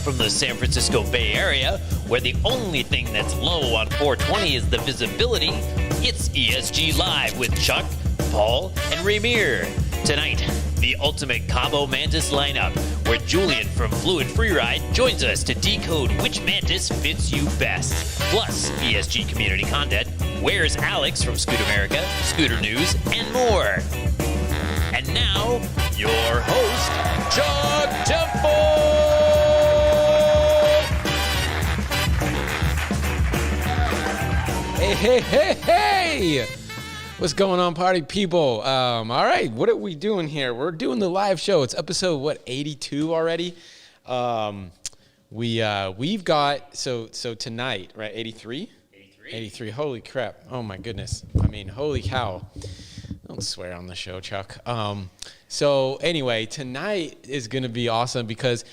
from the San Francisco Bay Area, where the only thing that's low on 420 is the visibility, it's ESG Live with Chuck, Paul, and Ramir. Tonight, the ultimate Kaabo Mantis Line Up, where Julian from Fluid Freeride joins us to decode which mantis fits you best. Plus, ESG community content, Where's Alex from Scoot America, Scooter News, and more. And now, your host, Chuck Temple! Hey! What's going on, party people? All right, what are we doing here? We're doing the live show. It's episode 82 already. We've got so tonight, right? 83. 83. Holy crap! Oh my goodness! I mean, holy cow! Don't swear on the show, Chuck. So anyway, tonight is going to be awesome because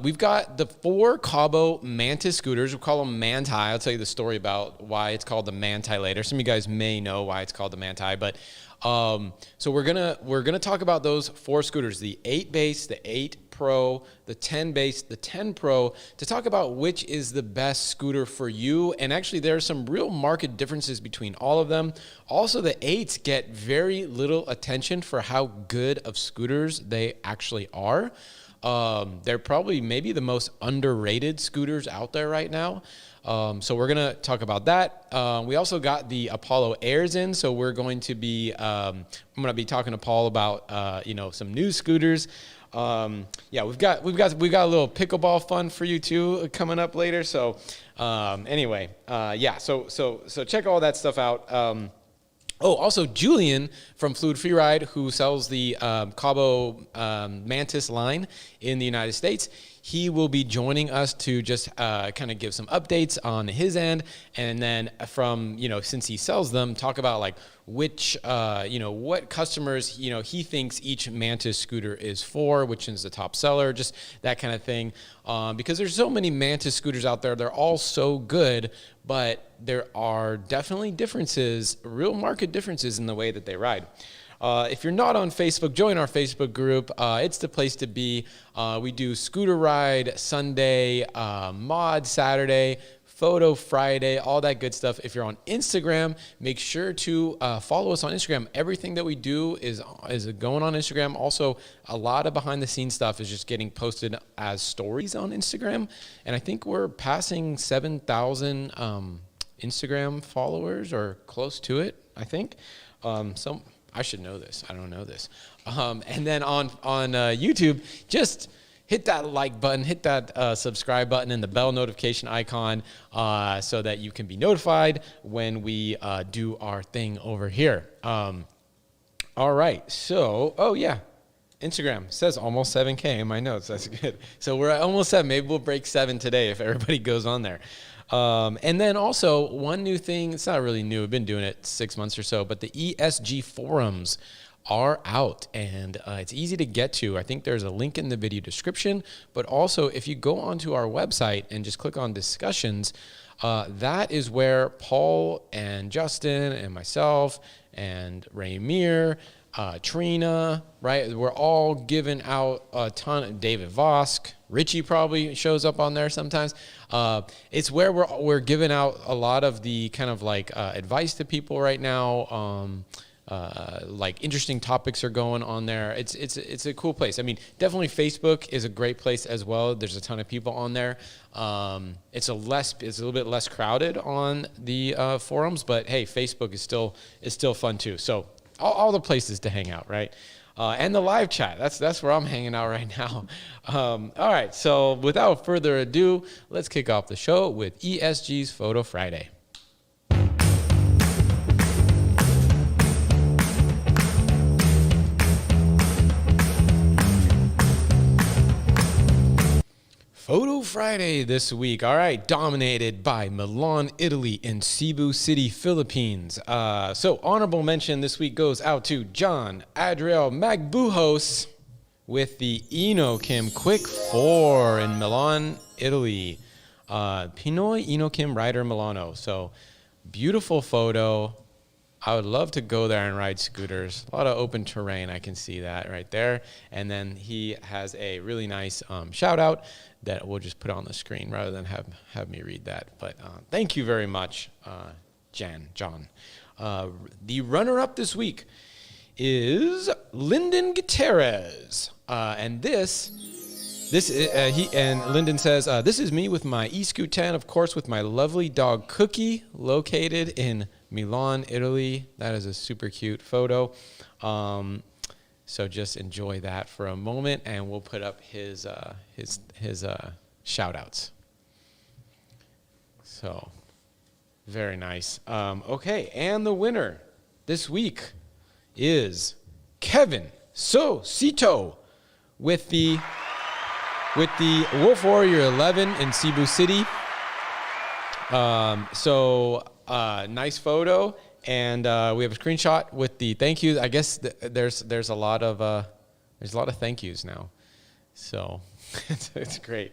we've got the 4 Kaabo Mantis scooters. We call them Manti. I'll tell you the story about why it's called the Manti later. Some of you guys may know why it's called the Manti, but so we're gonna talk about those 4 scooters: the 8 base, the 8 Pro, the 10 base, the 10 Pro, to talk about which is the best scooter for you. And actually, there are some real market differences between all of them. Also, the 8s get very little attention for how good of scooters they actually are. They're probably maybe the most underrated scooters out there right now. So we're going to talk about that. We also got the Apollo Airs in, so we're going to be, I'm going to be talking to Paul about, some new scooters. We've got a little pickleball fun for you too coming up later. So, so check all that stuff out. Also Julian from Fluid Freeride, who sells the Kaabo Mantis line in the United States. He will be joining us to just kind of give some updates on his end, and then from, since he sells them, talk about like which, what customers, he thinks each Mantis scooter is for, which is the top seller, just that kind of thing. Because there's so many Mantis scooters out there. They're all so good, but there are definitely differences, real market differences in the way that they ride. If you're not on Facebook, join our Facebook group. It's the place to be. We do Scooter Ride Sunday, Mod Saturday, Photo Friday, all that good stuff. If you're on Instagram, make sure to follow us on Instagram. Everything that we do is going on Instagram. Also, a lot of behind the scenes stuff is just getting posted as stories on Instagram. And I think we're passing 7,000 Instagram followers or close to it, I think. I should know this. I don't know this. And then on YouTube, just hit that like button, hit that subscribe button and the bell notification icon so that you can be notified when we do our thing over here. All right. So, Instagram says almost 7K in my notes. That's good. So we're at almost 7. Maybe we'll break 7 today if everybody goes on there. And then also one new thing, it's not really new, we've been doing it 6 months or so, but the ESG forums are out and it's easy to get to. I think there's a link in the video description, but also if you go onto our website and just click on discussions, that is where Paul and Justin and myself and Ramir, Trina, right? We're all giving out a ton. David Vosk, Richie probably shows up on there sometimes. It's where we're giving out a lot of the kind of like advice to people right now. Like interesting topics are going on there. It's a cool place. I mean, definitely Facebook is a great place as well. There's a ton of people on there. It's a little bit less crowded on the forums, but hey, Facebook is still fun too. So all the places to hang out, right? And the live chat. That's where I'm hanging out right now. All right. So without further ado, let's kick off the show with ESG's Photo Friday. Photo Friday this week, all right, dominated by Milan, Italy, and Cebu City, Philippines. So honorable mention this week goes out to John Adriel Magbuhos with the Inokim Quick 4 in Milan, Italy. Pinoy Inokim Rider Milano. So beautiful photo. I would love to go there and ride scooters. A lot of open terrain. I can see that right there. And then he has a really nice shout out that we'll just put on the screen rather than have me read that. But thank you very much, John. The runner-up this week is Lyndon Gutierrez. And Lyndon says, this is me with my e-scoot 10, of course, with my lovely dog Cookie, located in Milan, Italy. That is a super cute photo. So just enjoy that for a moment, and we'll put up his shout outs. So very nice. Okay, and the winner this week is Kevin Socito with the Wolf Warrior 11 in Cebu City. Nice photo, and we have a screenshot with the thank yous. I guess there's a lot of thank yous now, so it's great.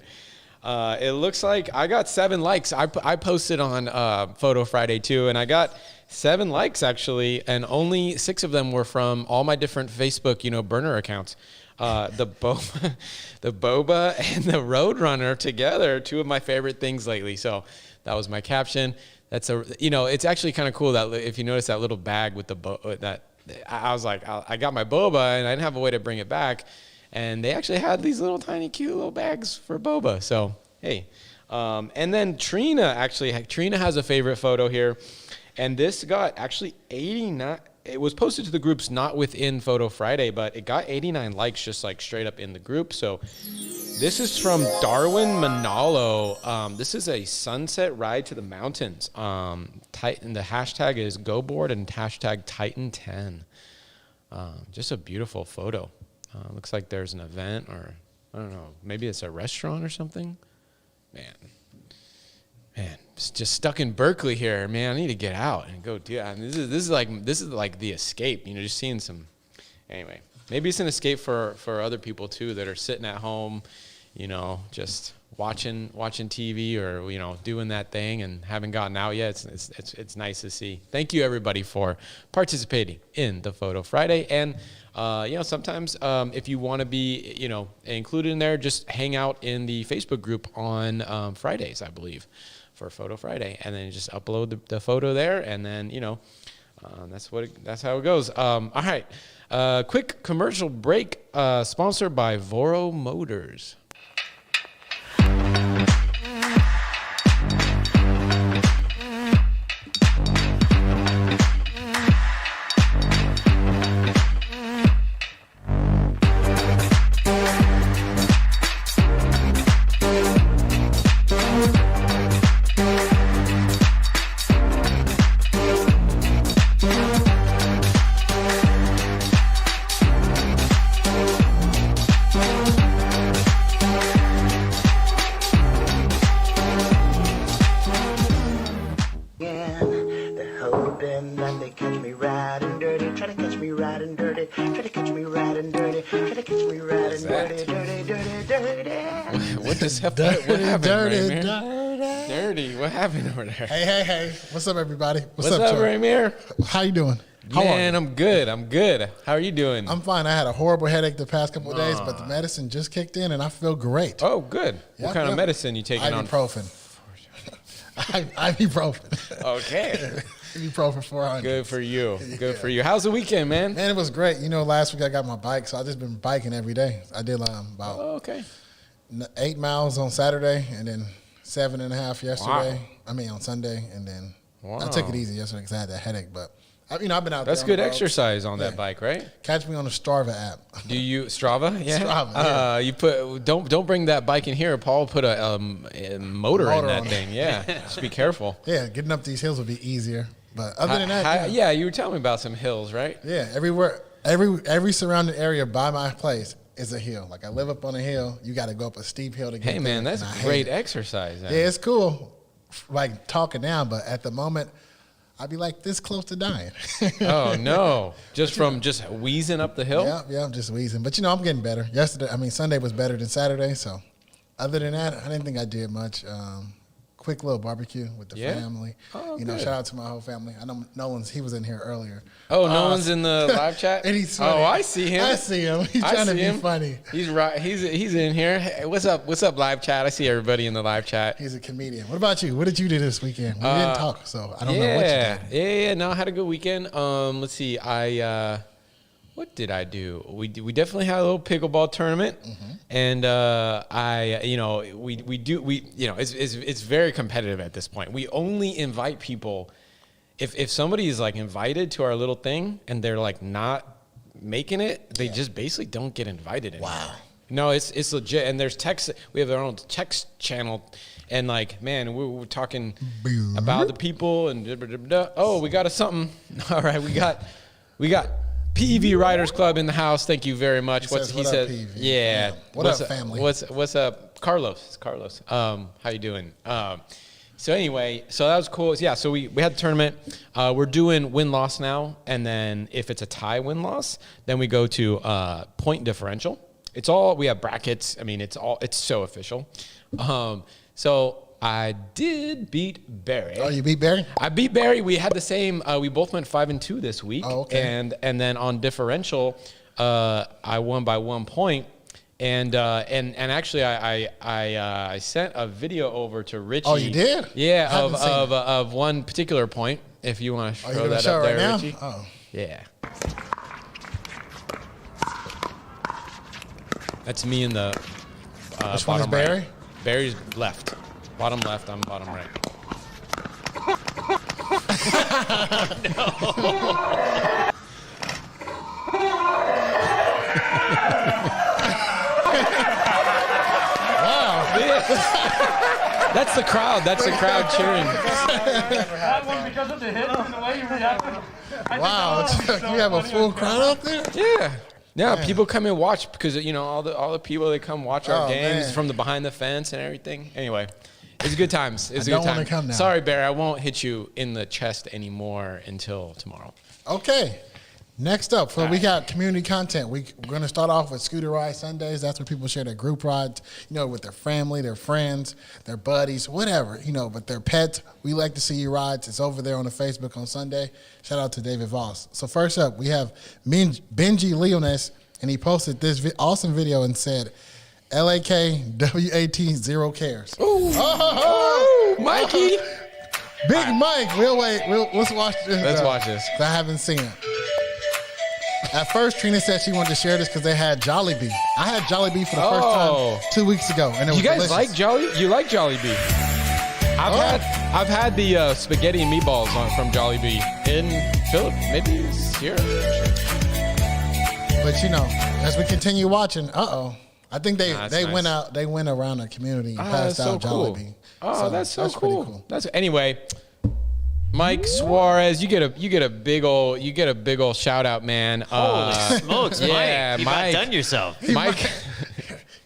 It looks like I got 7 likes. I posted on Photo Friday too, and I got 7 likes actually, and only 6 of them were from all my different Facebook, burner accounts. The Boba and the Roadrunner together, 2 of my favorite things lately. So that was my caption. That's it's actually kind of cool that if you notice that little bag with I was like, I got my Boba and I didn't have a way to bring it back. And they actually had these little tiny cute little bags for Boba. So, hey. And then Trina has a favorite photo here. And this got actually 89. It was posted to the groups not within Photo Friday, but it got 89 likes just like straight up in the group. So this is from Darwin Manalo. This is a sunset ride to the mountains. Titan. The hashtag is GoBoard and hashtag Titan10. Just a beautiful photo. Looks like there's an event, or I don't know, maybe it's a restaurant or something. Man, just stuck in Berkeley here, man. I need to get out and go do it. This is like the escape, just seeing some. Anyway, maybe it's an escape for other people too that are sitting at home, just watching TV or doing that thing and haven't gotten out yet. It's nice to see. Thank you everybody for participating in the Photo Friday. And sometimes if you want to be included in there, just hang out in the Facebook group on Fridays, I believe, for Photo Friday, and then just upload the photo there, and then that's how it goes. All right, quick commercial break, sponsored by Voro Motors. What happened, Dirty. What happened over there? Hey. What's up, everybody? What's up, Ramir? How you doing? Man, I'm good. How are you doing? I'm fine. I had a horrible headache the past couple of days, but the medicine just kicked in, and I feel great. Oh, good. What kind of medicine you taking on? Ibuprofen. Ibuprofen. Okay. Ibuprofen 400. Good for you. Good for you. How's the weekend, man? Man, it was great. Last week I got my bike, so I've just been biking every day. I did about 8 miles on Saturday, and then 7.5 yesterday. Wow. On Sunday, and then I took it easy yesterday because I had that headache. But I've been out there. That's good exercise on that bike, right? Catch me on the Strava app. Do you Strava? Yeah. Strava. Yeah. You put don't bring that bike in here. Paul put a motor in that thing. Yeah. Just be careful. Yeah, getting up these hills would be easier. But other than that, you were telling me about some hills, right? Yeah, everywhere, every surrounding area by my place is a hill. Like I live up on a hill. You got to go up a steep hill to get there. Hey man, that's great exercise. Yeah, it's cool. Like talking now, but at the moment, I'd be like this close to dying. Oh no! Just wheezing up the hill. Yeah, I'm just wheezing. But I'm getting better. Sunday was better than Saturday. So, other than that, I didn't think I did much. quick little barbecue with the family. Oh, shout out to my whole family. I know he was in here earlier. Oh, no one's in the live chat? And he's funny. Oh, I see him. He's trying to be funny. He's right. He's in here. Hey, what's up, live chat? I see everybody in the live chat. He's a comedian. What about you? What did you do this weekend? We didn't talk, so I don't know what you did. Yeah. No, I had a good weekend. Let's see. What did I do? We definitely had a little pickleball tournament, and it's very competitive at this point. We only invite people if somebody is like invited to our little thing and they're like not making it, they just basically don't get invited anymore. Wow. No, it's legit, and there's text. We have our own text channel, and like, man, we're talking about the people and oh, we got a something. All right, we got. PEV Riders Club in the house. Thank you very much. He said, PEV. Yeah. What up, family? What's up, Carlos? It's Carlos. How you doing? So anyway, so that was cool. Yeah. So we had the tournament. We're doing win-loss now, and then if it's a tie win-loss, then we go to point differential. We have brackets. I mean, it's so official. So I did beat Barry. Oh, you beat Barry? I beat Barry. We had the same. We both went 5-2 this week. Oh, okay. And then on differential, I won by 1 point. And actually, I sent a video over to Richie. Oh, you did? Yeah, of one particular point. If you want to throw that up there, right Richie. Oh, yeah. That's me in the. Which one is Barry? Right. Barry's left. Bottom left, I'm bottom right. No. Wow. That's the crowd. That's the crowd cheering. That one because of the hit and the way you reacted. Wow. You have a full crowd out there? Yeah. Yeah, people come and watch because all the people that come watch our games from the behind the fence and everything. Anyway, it's good times. It's a good time. I don't want to come now. Sorry, Barry, I won't hit you in the chest anymore until tomorrow. Okay. Next up, we got community content. We're going to start off with Scooter Ride Sundays. That's where people share their group rides, with their family, their friends, their buddies, whatever, but their pets. We like to see you rides. It's over there on the Facebook on Sunday. Shout out to David Voss. So first up, we have Benji Leonis, and he posted this awesome video and said, LAK WAT 0 cares. Ooh. Oh, Mikey. Big Mike. Let's watch this. Let's watch this. I haven't seen it. At first, Trina said she wanted to share this because they had Jollibee. I had Jollibee for the first time 2 weeks ago, and it was delicious. You guys like Jollibee? You like Jollibee? I've had the spaghetti and meatballs from Jollibee in Philip. Maybe it's here. But as we continue watching, I think they went nice. Out. They went around the community and passed out Jollibee. Oh, that's so cool. Pretty cool. Anyway. Mike Suarez, you get a big old shout out, man. Holy smokes, Mike! You've outdone yourself. Mike,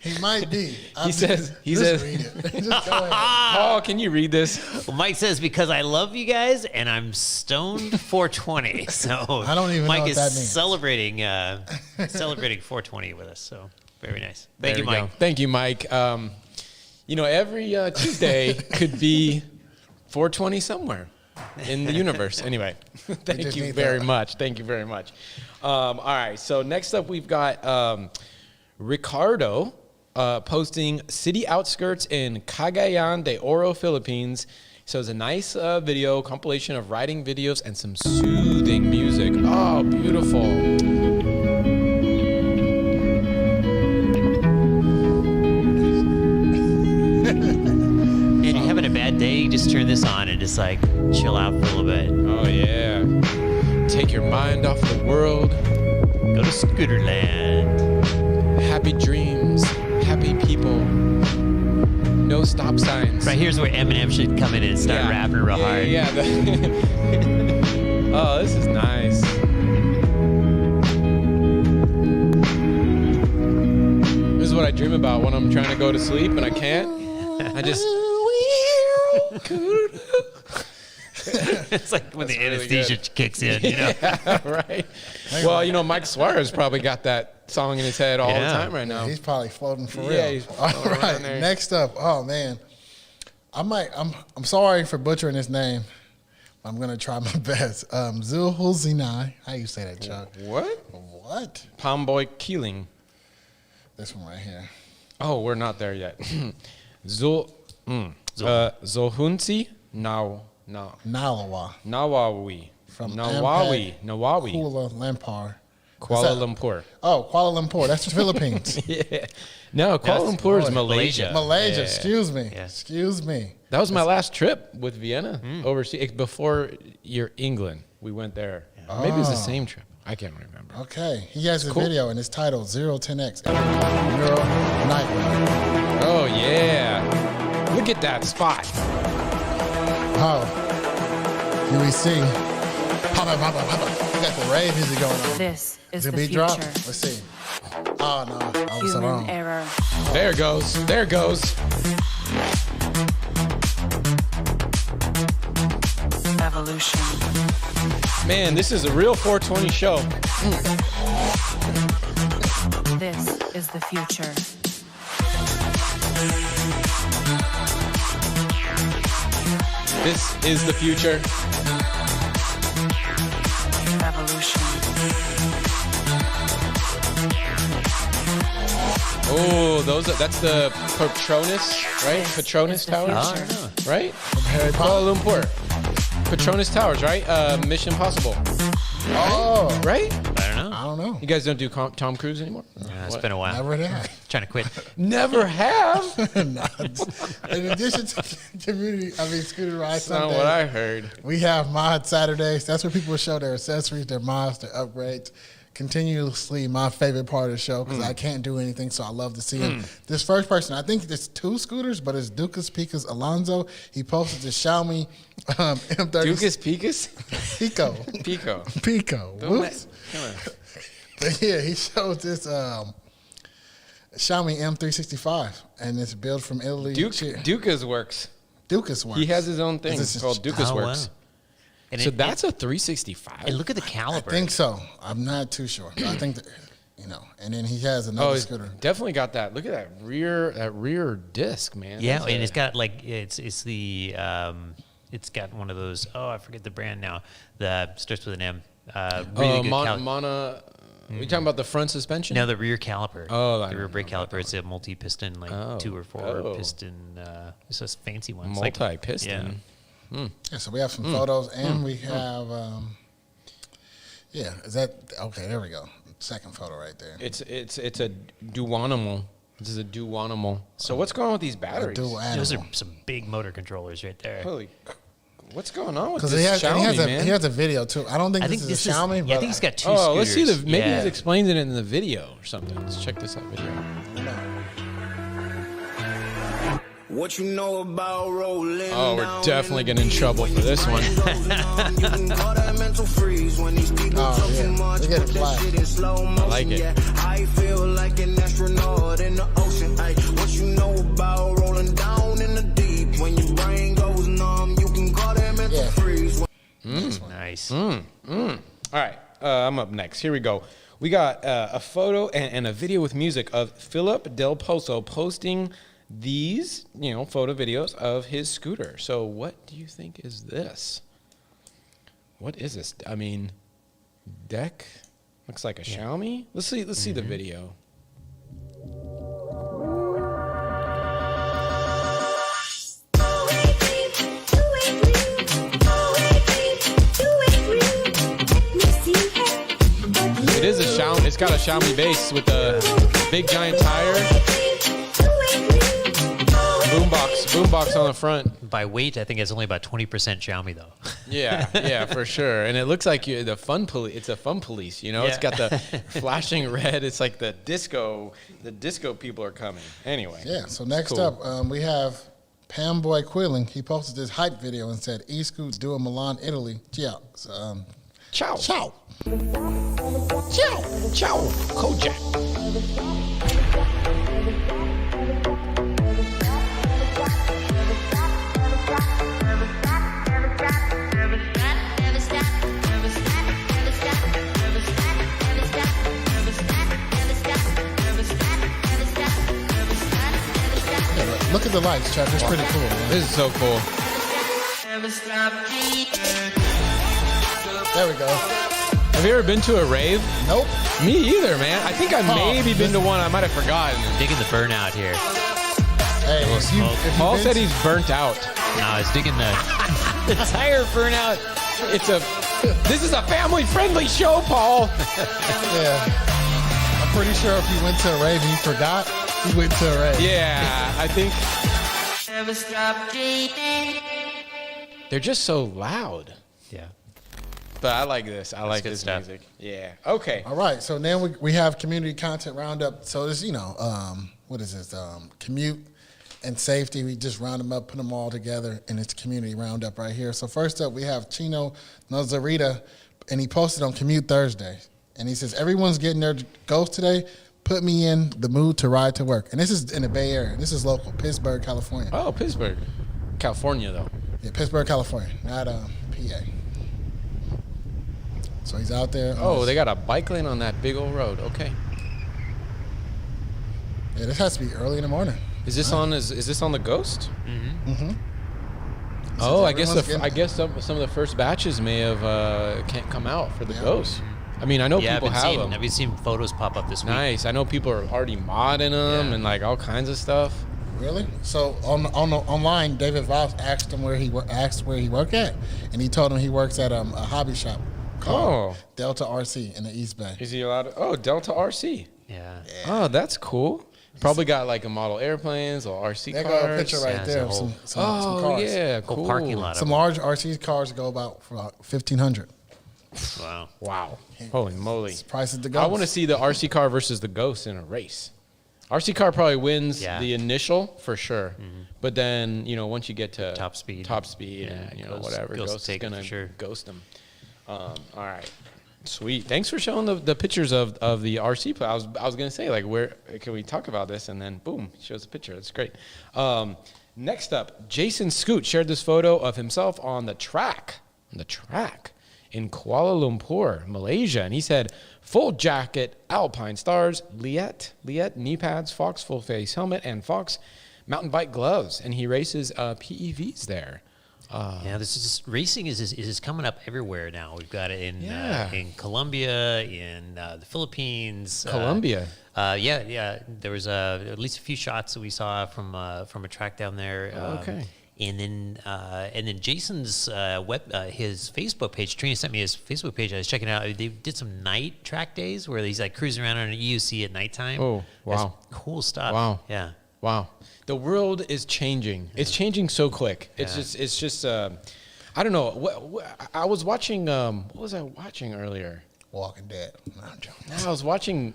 he might be. He says. Read it. Just go ahead. Paul, can you read this? Well, Mike says because I love you guys and I'm stoned 420. So I don't even know what that means. celebrating 420 with us. So very nice. Thank you, Mike. Thank you, Mike. Every Tuesday could be 420 somewhere in the universe. Anyway, thank you very much. Thank you very much. All right. So next up, we've got Ricardo posting city outskirts in Cagayan de Oro, Philippines. So it's a nice video compilation of riding videos and some soothing music. Oh, beautiful. Having a bad day, you just turn this on and just like chill out for a little bit. Oh yeah. Take your mind off the world. Go to Scooterland. Happy dreams. Happy people. No stop signs. Right here's where Eminem should come in and start rapping real hard. Yeah. Oh, this is nice. This is what I dream about when I'm trying to go to sleep and I can't. I just... It's like when the anesthesia kicks in, Yeah, right. Well, Mike Suarez probably got that song in his head all the time right now. He's probably floating for real. Yeah, he's all right. Next up, oh man, I'm sorry for butchering his name. I'm gonna try my best. Zulhulzinai. How you say that, Chuck? What? Palmboy Keeling. This one right here. Oh, we're not there yet. Zohunsi Nalawa. Nawawi. From Nawawi. Kuala Lumpur. Kuala Lumpur. Oh, Kuala Lumpur. That's the Philippines. Yeah. No, Kuala Lumpur is Malaysia. Malaysia. Yeah. Excuse me. Yeah. Excuse me. That was my last trip with Vienna overseas. Before your England, we went there. Yeah. Maybe it was the same trip. I can't remember. Okay. He has a video and it's titled 010X. Neural Nightmare. Oh, yeah. Look at that spot. Oh. UEC. Papa. You got the rave music going on. This is the the beat future. drop? Let's see. Oh, no. I was so Human wrong. error. There it goes. There it goes. Evolution. Man, this is a real 420 show. This is the future. This is the future. Evolution. Oh, that's the Petronas, right? Petronas the Towers, future. right? Harry Potter. Kuala Lumpur. Petronas Towers, right? Mission Impossible, Oh. right? I don't know. I don't know. You guys don't do Tom Cruise anymore? It's been a while. Never that. Trying to quit. Never have. In addition to Scooter Ride That's not Sunday, what I heard. we have Mod Saturdays. That's where people show their accessories, their mods, their upgrades. Continuously my favorite part of the show because I can't do anything, so I love to see him. This first person, I think there's 2 scooters, but it's Ducas Picas Alonso. He posted the Xiaomi M30. Ducas Picas? Pico. Pico. Whoops. Come on. But yeah, he showed this Xiaomi M365, and it's built from Italy. Ducas works. Ducas works. He has his own thing Is this called Ducas Oh, Works. wow. And So that's a 365. And look at the I caliber. think so. I'm not too sure. But I think that, and then he has another he's scooter. definitely got that. Look at that rear disc, man. Yeah, That's and it's got like it's got one of those. Oh, I forget the brand now. That starts with an M. Really good we talking about the front suspension? No, the rear caliper. Oh, the rear brake caliper. It's a multi-piston, like 2 or 4 piston. It's a fancy one. It's Multi-piston. Yeah, so we have some photos, and we have, is that, okay, there we go. Second photo right there. It's a duanimal. This is a duanimal. So what's going on with these batteries? Those are some big motor controllers right there. Holy, what's going on with Because this Xiaomi, man? he has a video, too. I don't think this is a Xiaomi, I but think he's got 2 Oh, scooters. let's see maybe Yeah. he's explaining it in the video or something. Let's check this out video. What you know about rolling? Oh, we're definitely getting in trouble for this one. Oh, yeah. Look at it fly. I like it. I feel like an astronaut in the ocean. What you know about rolling down in the deep? When your brain goes numb, you can call that mental freeze. Nice. All right, I'm up next. Here we go. We got a photo and a video with music of Philip Del Pozo posting these, photo videos of his scooter. So what do you think is this? What is this? I mean, deck looks like a Xiaomi. Let's see the video. It is a Xiaomi. It's got a Xiaomi base with a big giant tire. Boombox on the front. By weight, I think it's only about 20% Xiaomi though. Yeah, for sure. And it looks like the fun police. It's a fun police. It's got the flashing red. It's like the disco. The disco people are coming. Anyway. Yeah. So next up, we have Pamboy Quilling. He posted this hype video and said, "E-Scoot Duo Milan, Italy." Ciao. Ciao. Ciao. Ciao. Ciao. Kojak. Look at the lights, Chuck. It's pretty cool. Man. This is so cool. There we go. Have you ever been to a rave? Nope. Me either, man. I think I maybe been to one. I might have forgotten. Digging the burnout here. Hey, Paul said he's burnt out. No, I was digging the tire burnout. This is a family-friendly show, Paul. Yeah. I'm pretty sure if he went to a rave and he forgot, he went to a rave. Yeah, I think they're just so loud. Yeah. But I like this. I like good this stuff. music. Yeah. Okay. All right. So then we have community content roundup. So this, what is this? Commute and safety. We just round them up, put them all together, and it's community roundup right here. So first up, we have Chino Nazarita, and he posted on Commute Thursday. And he says, everyone's getting their ghost today. Put me in the mood to ride to work. And this is in the Bay Area. This is local, Pittsburgh, California. Oh, Pittsburgh. California, though. Yeah, Pittsburgh, California, not PA. So he's out there. Oh, they got a bike lane on that big old road. Okay. Yeah, this has to be early in the morning. Is this on? Is this on the Ghost? Mm-hmm. Mm-hmm. Oh, I guess some of the first batches may have can't come out for the Ghost. I mean, I know people have them. I've seen photos pop up this week. Nice. I know people are already modding them and like all kinds of stuff. Really? So online, David Voss asked him where he worked at, and he told him he works at a hobby shop called Delta RC in the East Bay. Is he allowed to? Oh, Delta RC. Yeah. Oh, that's cool. Probably got like a model airplanes or RC cars. They got a picture right there of some cars. Yeah, cool. Whole parking lot. Some large RC cars go about for about $1,500. Wow. Holy moly. Price of the Ghost. I want to see the RC car versus the Ghost in a race. RC car probably wins the initial for sure. Mm-hmm. But then, once you get to top speed and whatever, Ghost is going to ghost them. All right. Sweet. Thanks for showing the pictures of the RC play. I was going to say, like, where can we talk about this? And then, boom, shows a picture. That's great. Next up, Jason Scoot shared this photo of himself on the track in Kuala Lumpur, Malaysia. And he said, full jacket, Alpine stars, Liet, knee pads, Fox full face helmet, and Fox mountain bike gloves. And he races PEVs there. This is just, racing is coming up everywhere now. We've got it in Colombia, in the Philippines. Colombia. There was at least a few shots that we saw from a track down there. Okay. And then Jason's his Facebook page. Trina sent me his Facebook page. I was checking it out. They did some night track days where he's like cruising around on an EUC at nighttime. Oh, wow! That's cool stuff. Wow. Yeah. Wow. The world is changing. Yeah. It's changing so quick. It's just. I don't know. I was watching. What was I watching earlier? Walking Dead. No, I'm joking. I was watching.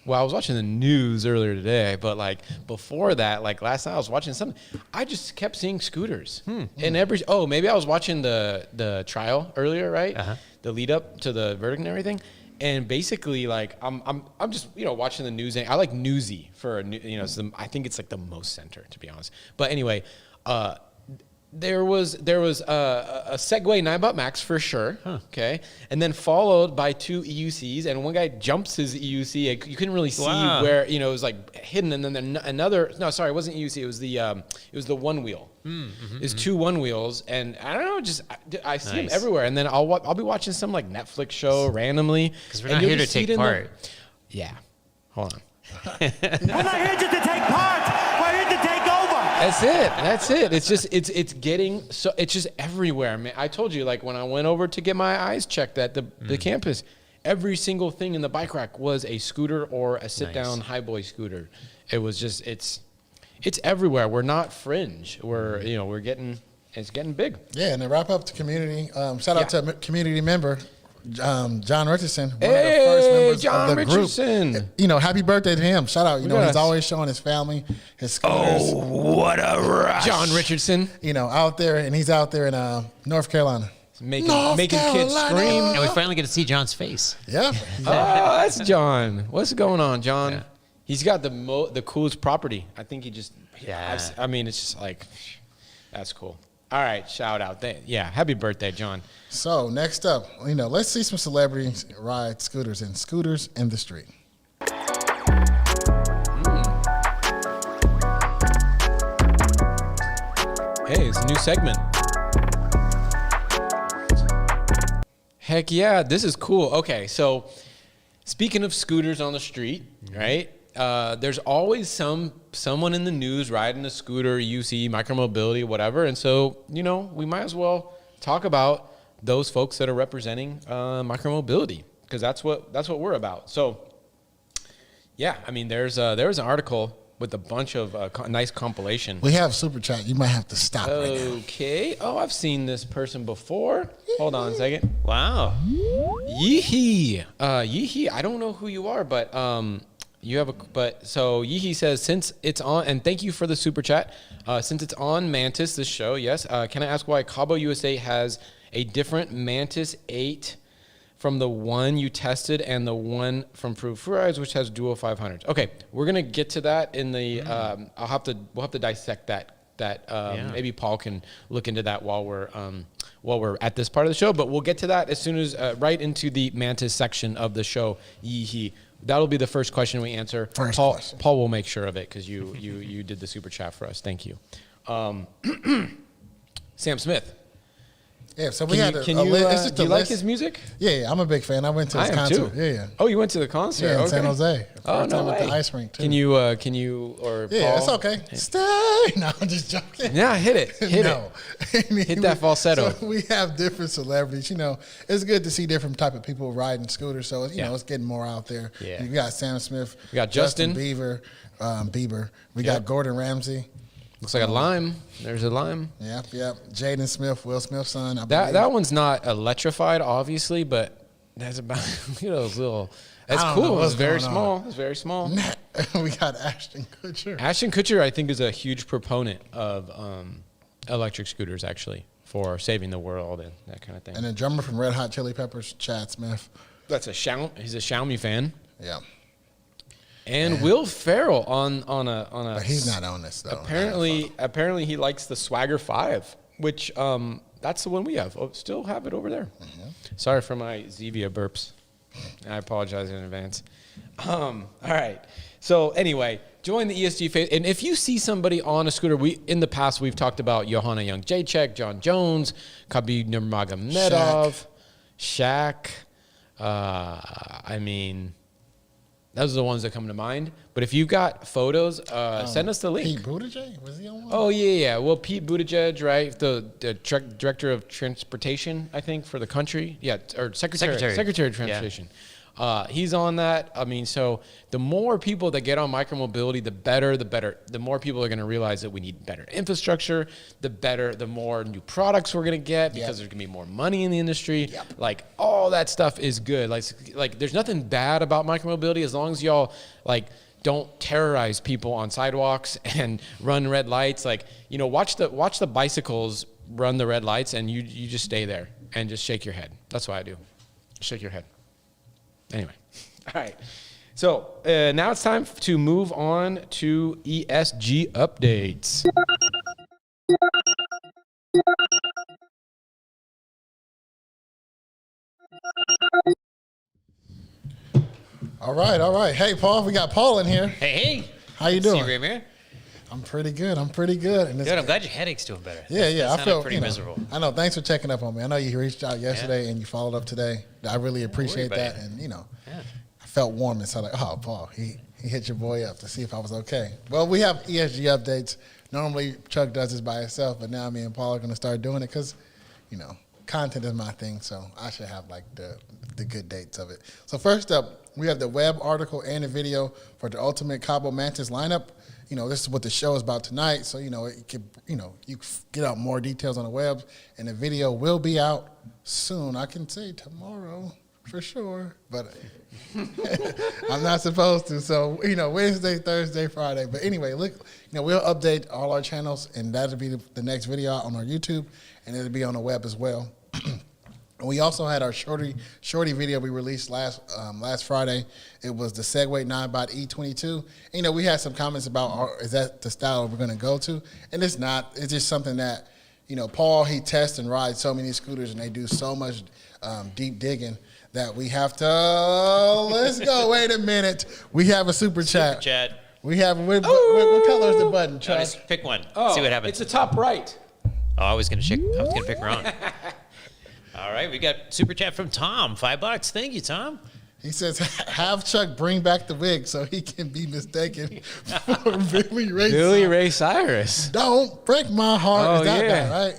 I was watching the news earlier today, but like before that, like last night, I was watching something. I just kept seeing scooters. And maybe I was watching the trial earlier, right? Uh-huh. The lead up to the verdict and everything. And basically, like I'm just watching the news. I like Newsy for I think it's like the most center, to be honest. But anyway, there was a Segway 9 Max for sure, okay, and then followed by 2 EUCs, and one guy jumps his EUC. You couldn't really see where it was like hidden, and then another. No, sorry, it wasn't EUC. It was the one wheel. It's 2 one wheels, and I don't know. Just I see them everywhere, and then I'll be watching some like Netflix show randomly because we're not here to take part. Hold on. We're not here just to take part. We're here to take over. That's it. It's just it's getting so it's just everywhere, man. I told you, like when I went over to get my eyes checked at the campus, every single thing in the bike rack was a scooter or a sit down high boy scooter. It was just it's everywhere. We're not fringe. We're getting big. Yeah, and to wrap up the community, shout out to a community member. John Richardson, one of the first members John of the Richardson. group. Happy birthday to him. Shout out. He's always showing his family, his scooters. Oh, what a rush. John Richardson. Out there, and he's out there in North Carolina. Making kids scream. And we finally get to see John's face. Yeah. That's John. What's going on, John? Yeah. He's got the coolest property. I think he just, it's just like, that's cool. All right, shout out. Happy birthday, John. So next up, let's see some celebrities ride scooters in the street. Hey, it's a new segment. Heck yeah, this is cool. Okay, so speaking of scooters on the street, right? There's always someone in the news riding a scooter, UC, micromobility, whatever. And so, we might as well talk about those folks that are representing micromobility, because that's what we're about. So, yeah, I mean, there's an article with a bunch of nice compilation. We have super chat. You might have to stop right now. Okay. Oh, I've seen this person before. Hold on a second. Wow. Yeehee. Yeehee. I don't know who you are, but so Yeehee says, since it's on, and thank you for the super chat. Since it's on Mantis, this show, yes. Can I ask why Kaabo USA has a different Mantis 8 from the one you tested and the one from Fruit Fries, which has dual 500s? Okay, we're gonna get to that in the. We'll have to dissect that. Maybe Paul can look into that while we're at this part of the show. But we'll get to that as soon as right into the Mantis section of the show. Yeehee. That'll be the first question we answer. Paul will make sure of it because you did the super chat for us. Thank you. Sam Smith. Yeah, so we had do you like his music? Yeah, I'm a big fan. I went to his concert. Too. Yeah. Oh, you went to the concert? Yeah, in San Jose. Oh, no way. At the ice rink too. Can you or yeah, Paul? it's okay. Stay. No, I'm just joking. Yeah, hit it. Hit that falsetto. So we have different celebrities. It's good to see different type of people riding scooters. So it's getting more out there. Yeah. You got Sam Smith. We got Justin Bieber. We got Gordon Ramsay. Looks like a lime. There's a lime. Yep. Jaden Smith, Will Smith's son. That one's not electrified, obviously, but that's about those little. That's cool. It's very small. It's very small. We got Ashton Kutcher. Ashton Kutcher, I think, is a huge proponent of electric scooters, actually, for saving the world and that kind of thing. And the drummer from Red Hot Chili Peppers, Chad Smith. He's a Xiaomi fan. Yeah. And Will Ferrell on a. But he's not on this though. Apparently he likes the Swagger 5, which that's the one we have. Oh, still have it over there. Mm-hmm. Sorry for my Zevia burps. I apologize in advance. All right. So anyway, join the ESG phase. And if you see somebody on a scooter, in the past we've talked about Johanna Young-Jacek, John Jones, Khabib Nurmagomedov, Shaq. Those are the ones that come to mind. But if you've got photos, send us the link. Pete Buttigieg? Was he on one? Oh, yeah. Well, Pete Buttigieg, right? The director of transportation, I think, for the country. Yeah, or Secretary of Transportation. Yeah. He's on that. So the more people that get on micromobility, the better. The more people are going to realize that we need better infrastructure, the more new products we're going to get because there's going to be more money in the industry. Yep. Like, all that stuff is good. Like there's nothing bad about micromobility as long as y'all, don't terrorize people on sidewalks and run red lights. Watch the bicycles run the red lights and you just stay there and just shake your head. That's what I do. Shake your head. Anyway, all right. So now it's time to move on to ESG updates. All right. Hey, Paul, we got Paul in here. Hey. How you doing? See you, Ramir. I'm pretty good. And good. I'm glad your headache's doing better. Yeah. I felt pretty miserable. I know. Thanks for checking up on me. I know you reached out yesterday and you followed up today. I really appreciate that. And I felt warm inside. Like, oh, Paul, he hit your boy up to see if I was okay. Well, we have ESG updates. Normally Chuck does this by himself, but now me and Paul are going to start doing it because, content is my thing. So I should have the good dates of it. So first up, we have the web article and the video for the ultimate Kaabo Mantis lineup. This is what the show is about tonight. So, it could, you get out more details on the web, and the video will be out soon. I can say tomorrow for sure, but I'm not supposed to. So, Wednesday, Thursday, Friday. But anyway, look, we'll update all our channels, and that'll be the next video out on our YouTube, and it'll be on the web as well. We also had our shorty video we released last Friday. It was the Segway 9bot E22. We had some comments about, is that the style we're going to go to? And it's not. It's just something that, Paul, he tests and rides so many scooters, and they do so much deep digging that we have to, let's go. Wait a minute. We have a super chat. Super chat. We have, what color is the button, Chuck? Just pick one. Oh, see what happens. It's the top right. Oh, I was gonna pick wrong. All right, we got super chat from Tom, $5. Thank you, Tom. He says, have Chuck bring back the wig so he can be mistaken for Billy Ray. Billy Ray Cyrus. Don't break my heart. Oh, Is that yeah. right?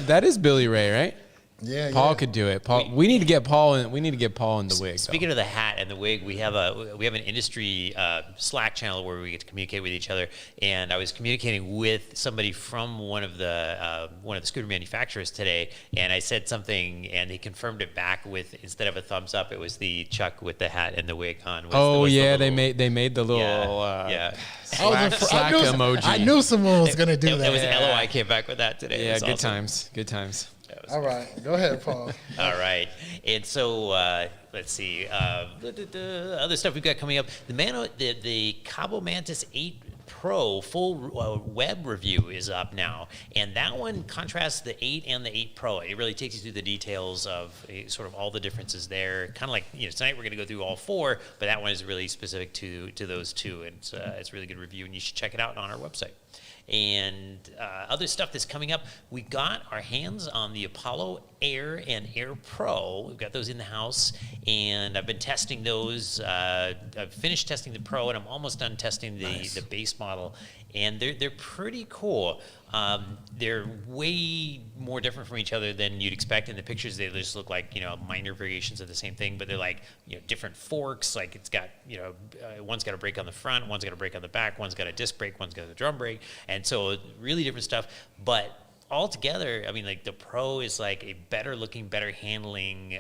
That is Billy Ray, right? Yeah, Paul could do it. Paul, we need to get Paul in. We need to get Paul in the wig. Speaking of the hat and the wig, we have an industry Slack channel where we get to communicate with each other. And I was communicating with somebody from one of the scooter manufacturers today, and I said something, and he confirmed it back with, instead of a thumbs up, it was the Chuck with the hat and the wig on. They made the little Slack emoji. I knew someone was gonna do that. It was LOI came back with that today. Yeah, good times. Good times. All right, go ahead, Paul. All right, and so let's see, other stuff we've got coming up. The Kaabo Mantis 8 Pro full web review is up now, and that one contrasts the 8 and the 8 Pro. It really takes you through the details of sort of all the differences there. Kind of like, tonight we're going to go through all 4, but that one is really specific to those 2, and it's a really good review, and you should check it out on our website. And other stuff that's coming up, we got our hands on the Apollo Air and Air Pro. We've got those in the house, and I've been testing those. I've finished testing the Pro, and I'm almost done testing the base model. And they're pretty cool. They're way more different from each other than you'd expect. In the pictures, they just look like minor variations of the same thing, but they're like different forks. Like it's got one's got a brake on the front, one's got a brake on the back, one's got a disc brake, one's got a drum brake, and so really different stuff. But altogether, I mean, like the Pro is like a better looking, better handling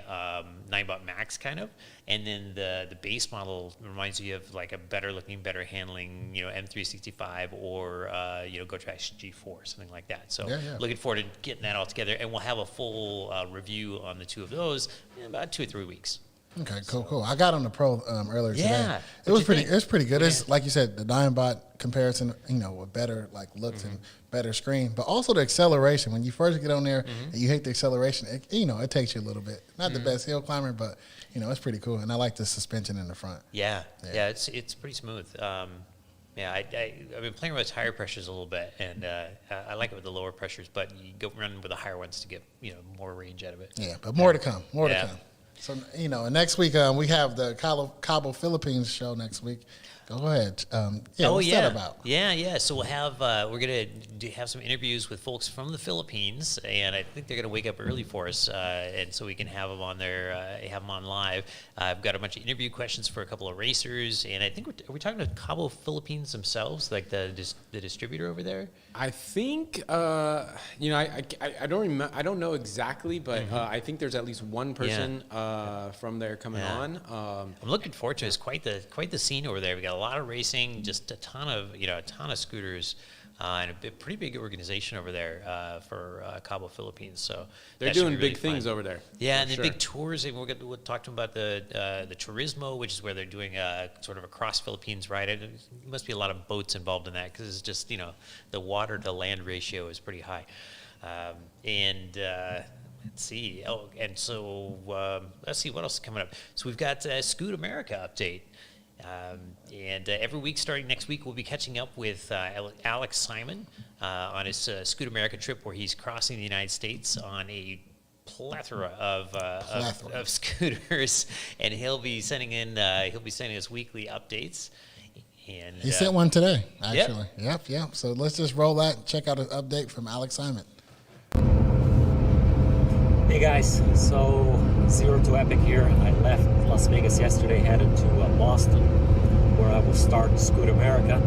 Ninebot Max kind of, and then the base model reminds you of like a better looking, better handling M365 or GoTrax G4, something like that. So looking forward to getting that all together, and we'll have a full review on the 2 of those in about 2 or 3 weeks. Okay, cool. I got on the Pro earlier today. Yeah, it was pretty good. Yeah. It's like you said, the Ninebot comparison, with better like looks and better screen, but also the acceleration. When you first get on there and you hate the acceleration, it takes you a the bit. Not the best hill climber, but it's pretty cool. And I like the suspension in the front. Yeah, it's pretty smooth. I've been playing with tire pressures a little bit, and I like it with the lower pressures, but you go run with the higher ones to get more range out of it. Yeah, but more to come. More to come. So, next week we have the Kaabo Philippines show next week. Go ahead. What's that about? Yeah. So we'll have we're gonna have some interviews with folks from the Philippines, and I think they're gonna wake up early for us, and so we can have them on there, have them on live. I've got a bunch of interview questions for a couple of racers, and I think we're talking to Kaabo Philippines themselves, like the distributor over there. I think I don't remember. I don't know exactly, but I think there's at least one person from there coming on. I'm looking forward to it. It's quite the scene over there. We got a lot of racing, just a ton of scooters, and a pretty big organization over there for Kaabo Philippines. So they're doing big things over there. Yeah, and the big tours. And we'll talk to them about the Turismo, which is where they're doing sort of a cross Philippines ride. There must be a lot of boats involved in that because it's just the water to land ratio is pretty high, Let's see. Oh, and so let's see what else is coming up. So we've got Scoot America update. And every week starting next week, we'll be catching up with Alex Simon on his Scoot America trip, where he's crossing the United States on a plethora of scooters, and he'll be sending us weekly updates. And he sent one today, actually. Yep. So let's just roll that and check out an update from Alex Simon. Hey guys, so Zero to Epic here. I left Las Vegas yesterday, headed to Boston, where I will start Scoot America.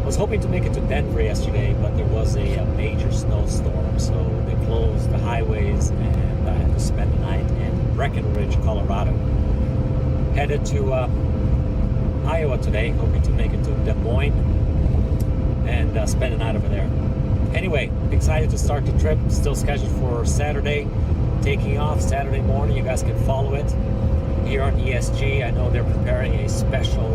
I was hoping to make it to Denver yesterday, but there was a major snowstorm, so they closed the highways, and I had to spend the night in Breckenridge, Colorado. Headed to Iowa today, hoping to make it to Des Moines and spend the night over there. Anyway, excited to start the trip. Still scheduled for Saturday. Taking off Saturday morning. You guys can follow it here on ESG. I know they're preparing a special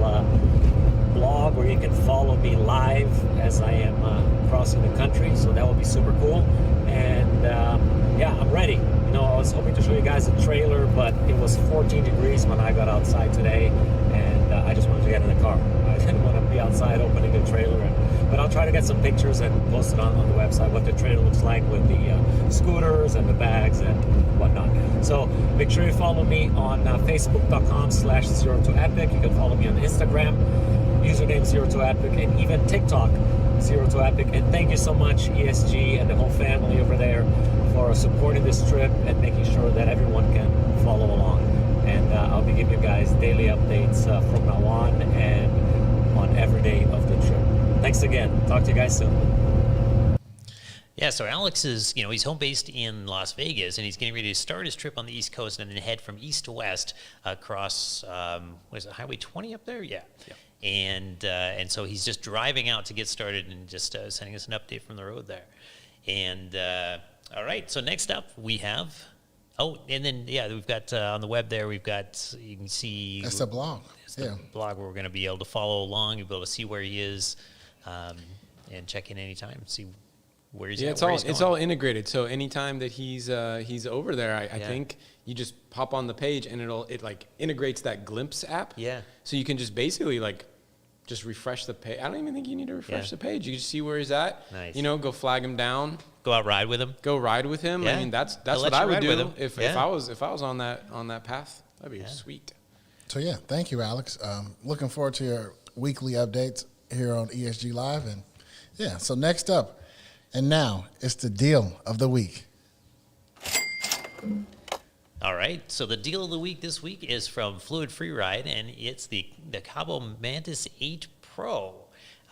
blog where you can follow me live as I am crossing the country, so that will be super cool. And I'm ready. I was hoping to show you guys a trailer, but it was 14 degrees when I got outside today, and I just wanted to get in the car. I didn't want to be outside opening the trailer and But I'll try to get some pictures and post it on the website, what the trailer looks like with the scooters and the bags and whatnot. So make sure you follow me on facebook.com/Zero2Epic. You can follow me on Instagram, username Zero2Epic, and even TikTok, Zero2Epic. And thank you so much, ESG and the whole family over there, for supporting this trip and making sure that everyone can follow along. And I'll be giving you guys daily updates from now on and on every day of the trip. Thanks again. Talk to you guys soon. Yeah, so Alex is, he's home based in Las Vegas, and he's getting ready to start his trip on the East Coast and then head from east to west across, what is it, Highway 20 up there? Yeah. And so he's just driving out to get started and just sending us an update from the road there. And all right, so next up we have, and then, we've got on the web there, we've got, you can see. That's the blog. It's the blog where we're going to be able to follow along. You'll be able to see where he is and check in anytime, see where he's at. It's all integrated. So anytime that he's over there, I think you just pop on the page and it like integrates that Glimpse app. Yeah. So you can just basically just refresh the page. I don't even think you need to refresh the page. You can just see where he's at. Nice. Go flag him down. Go out ride with him. Go ride with him. Yeah. I mean, that's what I would do if I was on that path. That'd be sweet. So thank you, Alex. Looking forward to your weekly updates here on ESG Live, and so next up, and now it's the deal of the week. All right, so the deal of the week this week is from Fluid Freeride, and it's the Kaabo Mantis 8 Pro.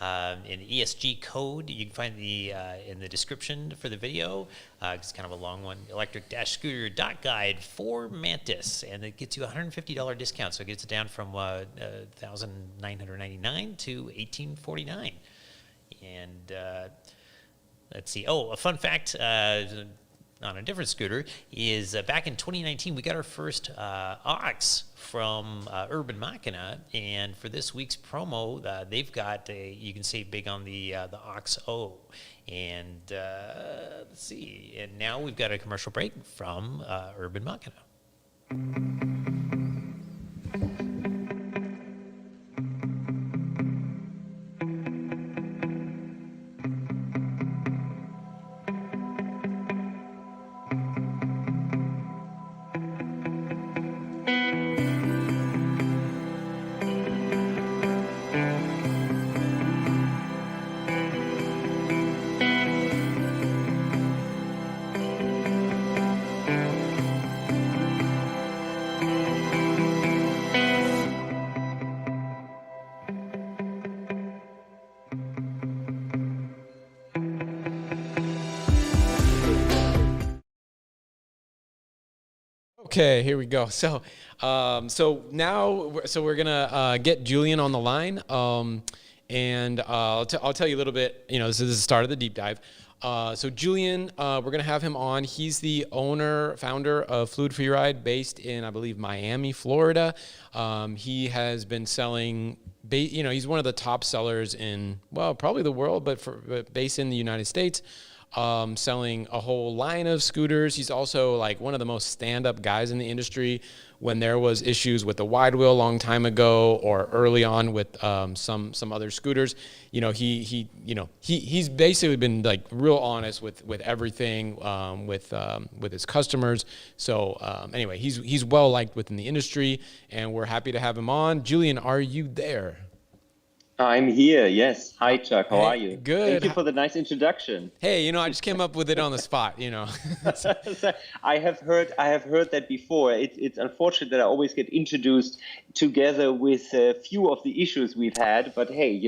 In ESG code, you can find the in the description for the video. It's kind of a long one. Electric-scooter.guide for Mantis, and it gets you a $150 discount, so it gets it down from $1,999 to $1,849. And let's see. Oh, a fun fact on a different scooter is back in 2019 we got our first aux from Urban Machina, and for this week's promo they've got you can save big on the aux O. And let's see, and now we've got a commercial break from Urban Machina. Okay, here we go. So, we're gonna get Julian on the line, and I'll tell you a little bit. This is the start of the deep dive. So Julian, we're gonna have him on. He's the founder of Fluid Freeride, based in, I believe, Miami, Florida. He has been selling. He's one of the top sellers in, well, probably the world, but based in the United States. Selling a whole line of scooters. He's also like one of the most stand-up guys in the industry. When there was issues with the wide wheel a long time ago, or early on with some other scooters, he's basically been like real honest with everything with his customers. So anyway, he's well liked within the industry, and we're happy to have him on. Julian, are you there? I'm here, yes. Hi, Chuck. How are you? Good. Thank you for the nice introduction. Hey, I just came up with it on the spot, I have heard that before. It's unfortunate that I always get introduced together with a few of the issues we've had, but hey,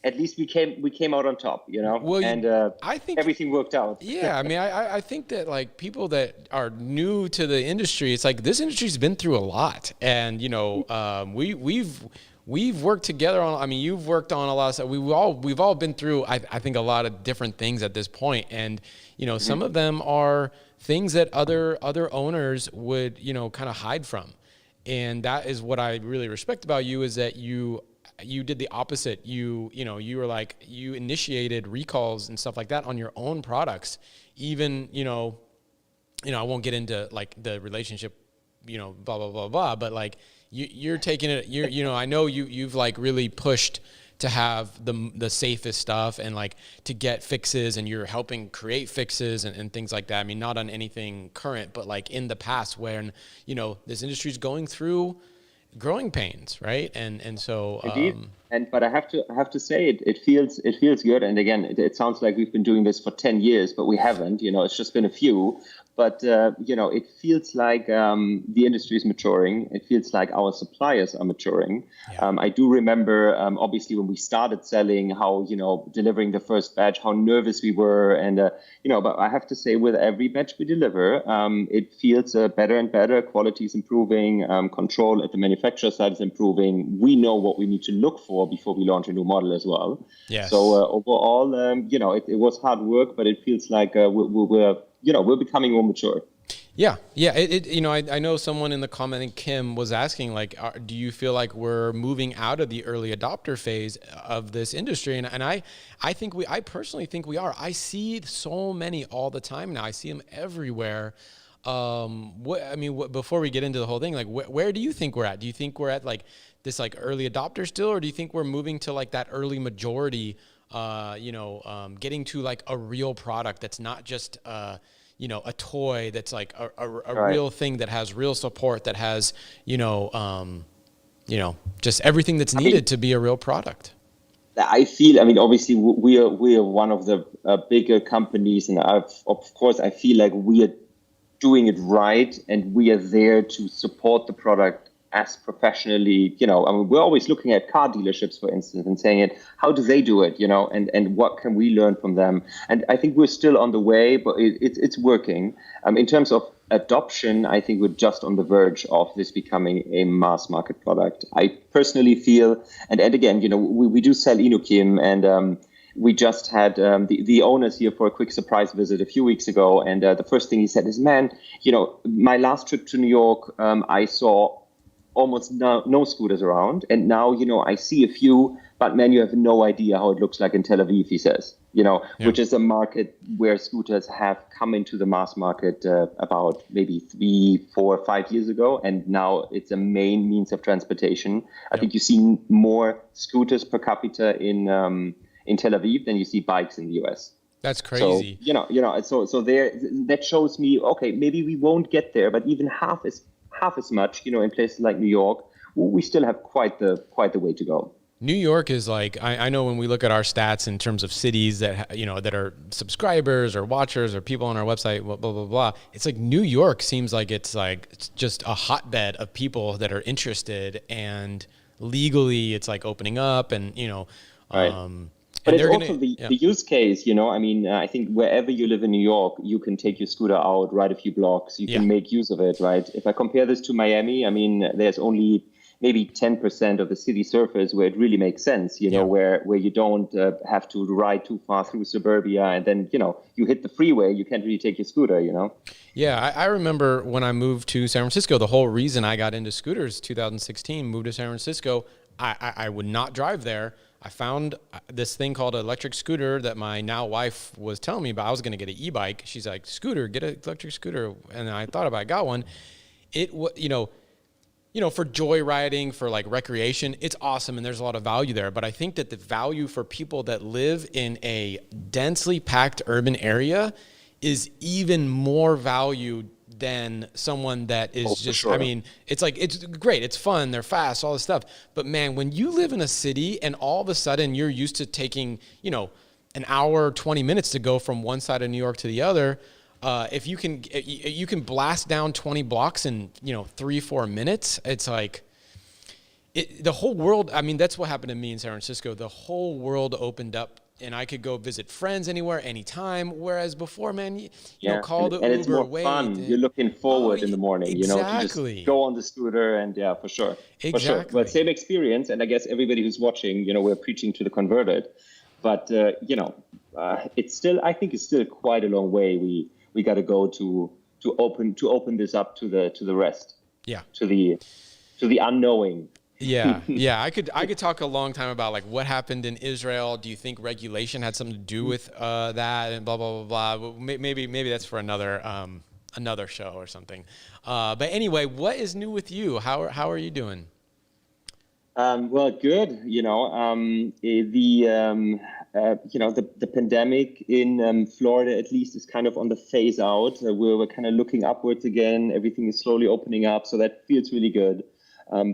at least we came out on top, Well, and I think everything worked out. Yeah, I mean, I think that like people that are new to the industry, it's like this industry's been through a lot, and we've worked together on. I mean, you've worked on a lot of stuff. We've all been through. I think a lot of different things at this point, and some of them are things that other owners would kind of hide from, and that is what I really respect about you, is that you did the opposite. You were like, you initiated recalls and stuff like that on your own products. Even I won't get into like the relationship, blah blah blah blah, but like. You're taking it. I know you've like really pushed to have the safest stuff and like to get fixes, and you're helping create fixes and things like that. I mean, not on anything current, but like in the past when, you know, this industry is going through growing pains, right? And so indeed. But I have to say it feels good. And again, it sounds like we've been doing this for 10 years, but we haven't. You know, it's just been a few. But you know, it feels like the industry is maturing. It feels like our suppliers are maturing. Yeah. I do remember, obviously, when we started selling, how, you know, delivering the first batch, how nervous we were, and you know. But I have to say, with every batch we deliver, it feels better and better. Quality is improving. Control at the manufacturer side is improving. We know what we need to look for before we launch a new model as well. Yes. So overall, you know, it was hard work, but it feels like we're becoming more mature. Yeah. You know, I know someone in the comment, I think Kim was asking, like, do you feel like we're moving out of the early adopter phase of this industry? And I personally think we are. I see so many all the time now. I see them everywhere. Before we get into the whole thing, like, where do you think we're at? Do you think we're at like this like early adopter still, or do you think we're moving to like that early majority? Getting to like a real product that's not just a toy, that's like a right. real thing that has real support, that has just everything that's needed to be a real product. I feel, obviously we are one of the bigger companies, and of course I feel like we are doing it right, and we are there to support the product as professionally, we're always looking at car dealerships, for instance, and saying how do they do it, and what can we learn from them? And I think we're still on the way, but it's working. In terms of adoption, I think we're just on the verge of this becoming a mass market product. I personally feel, and again, we do sell Inokim, and we just had the owners here for a quick surprise visit a few weeks ago, and the first thing he said is, man, my last trip to New York, I saw almost no scooters around, and now I see a few, but man, you have no idea how it looks like in Tel Aviv, he says, which is a market where scooters have come into the mass market about maybe 3, 4, 5 years ago, and now it's a main means of transportation. I think you see more scooters per capita in Tel Aviv than you see bikes in the US. That's crazy. So, so there, that shows me, okay, maybe we won't get there, but even half as much, in places like New York, we still have quite the way to go. New York is like, I know when we look at our stats in terms of cities that, that are subscribers or watchers or people on our website, blah, blah, blah. It's like New York seems like it's just a hotbed of people that are interested, and legally it's like opening up, and, right. But it's also the use case, I think wherever you live in New York, you can take your scooter out, ride a few blocks, you can make use of it, right? If I compare this to Miami, there's only maybe 10% of the city surface where it really makes sense, where you don't have to ride too far through suburbia, and then, you hit the freeway, you can't really take your scooter, Yeah, I remember when I moved to San Francisco, the whole reason I got into scooters, 2016, moved to San Francisco, I would not drive there. I found this thing called an electric scooter that my now wife was telling me about. I was going to get an e-bike. She's like, scooter, get an electric scooter. And I thought about it, I got one. It, for joyriding, for like recreation, it's awesome. And there's a lot of value there. But I think that the value for people that live in a densely packed urban area is even more valued than someone that is just, sure. It's great. It's fun. They're fast, all this stuff. But man, when you live in a city and all of a sudden you're used to taking, an hour, 20 minutes to go from one side of New York to the other, if you can blast down 20 blocks in, 3-4 minutes, it's like the whole world. That's what happened to me in San Francisco. The whole world opened up, and I could go visit friends anywhere, anytime. Whereas before, man, call the Uber, and it's more fun. You're looking forward in the morning, exactly. to just go on the scooter, and for sure. Exactly. For sure. Well, same experience, and I guess everybody who's watching, we're preaching to the converted, but it's still, I think it's still quite a long way. We got to go to open this up to the rest. Yeah. To the unknowing. Yeah. I could talk a long time about like what happened in Israel. Do you think regulation had something to do with that, and blah blah blah blah? Maybe that's for another show or something. But anyway, what is new with you? How are you doing? Well, good. The pandemic in Florida at least is kind of on the phase out. We're kind of looking upwards again. Everything is slowly opening up, so that feels really good.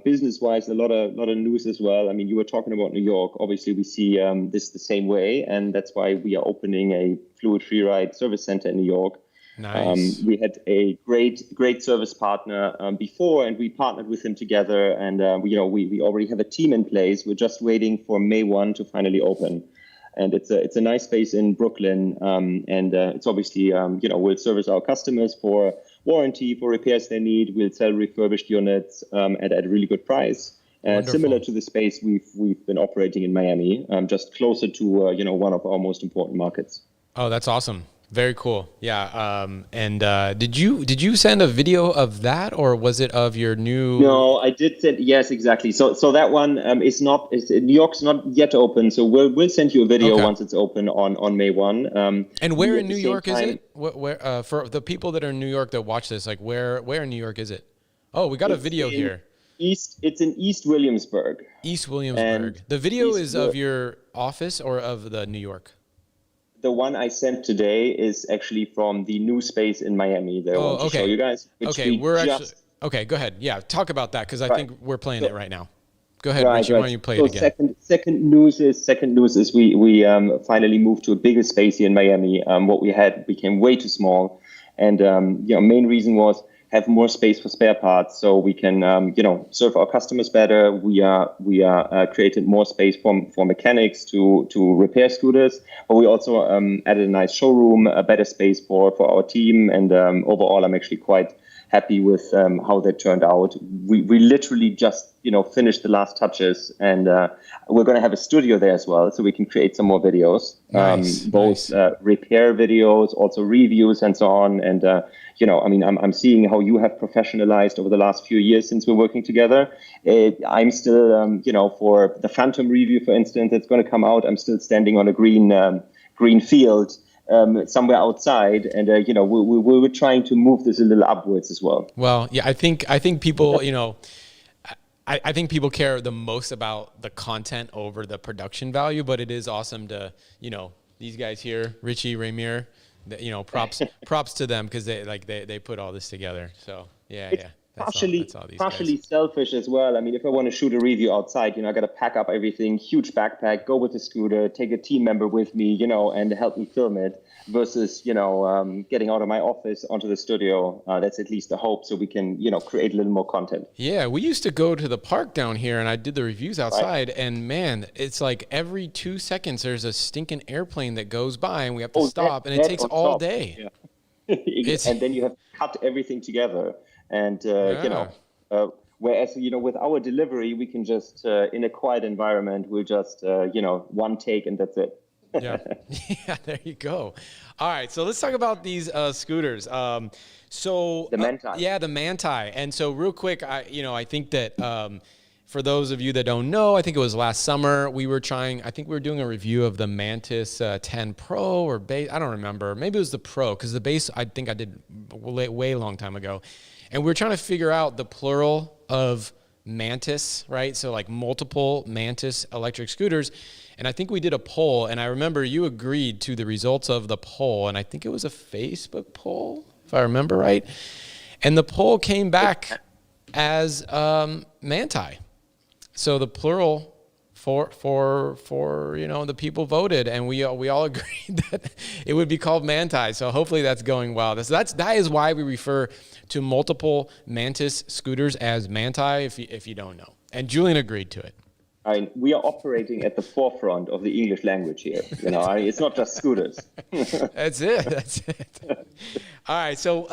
Business-wise, a lot of news as well. I mean, you were talking about New York. Obviously, we see this the same way, and that's why we are opening a fluid freeride service center in New York. Nice. We had a great service partner before, and we partnered with him together. And we already have a team in place. We're just waiting for May 1 to finally open. And it's a nice space in Brooklyn, and it's obviously we'll service our customers for warranty, for repairs they need. We'll sell refurbished units at a really good price. Similar to the space we've been operating in Miami, just closer to one of our most important markets. Oh, that's awesome. Very cool. Yeah. Did you send a video of that, or was it of your new? No, I did send. Yes, exactly. So that one New York's not yet open. So we'll send you a video once it's open on May 1. And where in New York is it? Where for the people that are in New York that watch this, like where in New York is it? Oh, we got a video here. It's in East Williamsburg. East Williamsburg. The video is of your office or of the New York? The one I sent today is actually from the new space in Miami that I want to show you guys. Okay, go ahead. Yeah, talk about that because I think we're playing it right now. Go ahead, Richie. Why don't you play it again? Second news is we finally moved to a bigger space here in Miami. What we had became way too small, and main reason was have more space for spare parts so we can serve our customers better. We created more space for mechanics to repair scooters, but we also added a nice showroom, a better space for our team, and overall I'm actually quite happy with how that turned out. We literally just finished the last touches, and we're going to have a studio there as well, so we can create some more videos, both repair videos, also reviews, and so on. And I'm seeing how you have professionalized over the last few years since we're working together. I'm still, for the Phantom review, for instance, that's going to come out. I'm still standing on a green field. Somewhere outside, and we're trying to move this a little upwards as well. Well, yeah, I think people, I think people care the most about the content over the production value, but it is awesome to, these guys here, Richie, Ramir, props to them because they put all this together. So yeah. Partially selfish as well. I mean, if I want to shoot a review outside, I got to pack up everything, huge backpack, go with the scooter, take a team member with me, and help me film it versus, getting out of my office onto the studio. That's at least the hope so we can, create a little more content. Yeah, we used to go to the park down here and I did the reviews outside and man, it's like every 2 seconds there's a stinking airplane that goes by and we have to stop and it takes all day. Yeah. And then you have to cut everything together. And, whereas, with our delivery, we can just, in a quiet environment, we'll just, one take and that's it. Yeah, there you go. All right, so let's talk about these scooters. The Mantis. The Mantis. And so real quick, I think that for those of you that don't know, I think it was last summer, we were doing a review of the Mantis 10 Pro or base. I don't remember. Maybe it was the Pro because the base I think I did way long time ago. And we're trying to figure out the plural of Mantis, right? So like multiple Mantis electric scooters. And I think we did a poll, and I remember you agreed to the results of the poll, and I think it was a Facebook poll, if I remember right. And the poll came back as Mantis. So the plural for the people voted, and we all agreed that it would be called Mantis. So hopefully that's going well. That is why we refer to multiple Mantis scooters as Mantis, if you don't know. And Julian agreed to it. I mean, we are operating at the forefront of the English language here. It's not just scooters. That's it. All right. So,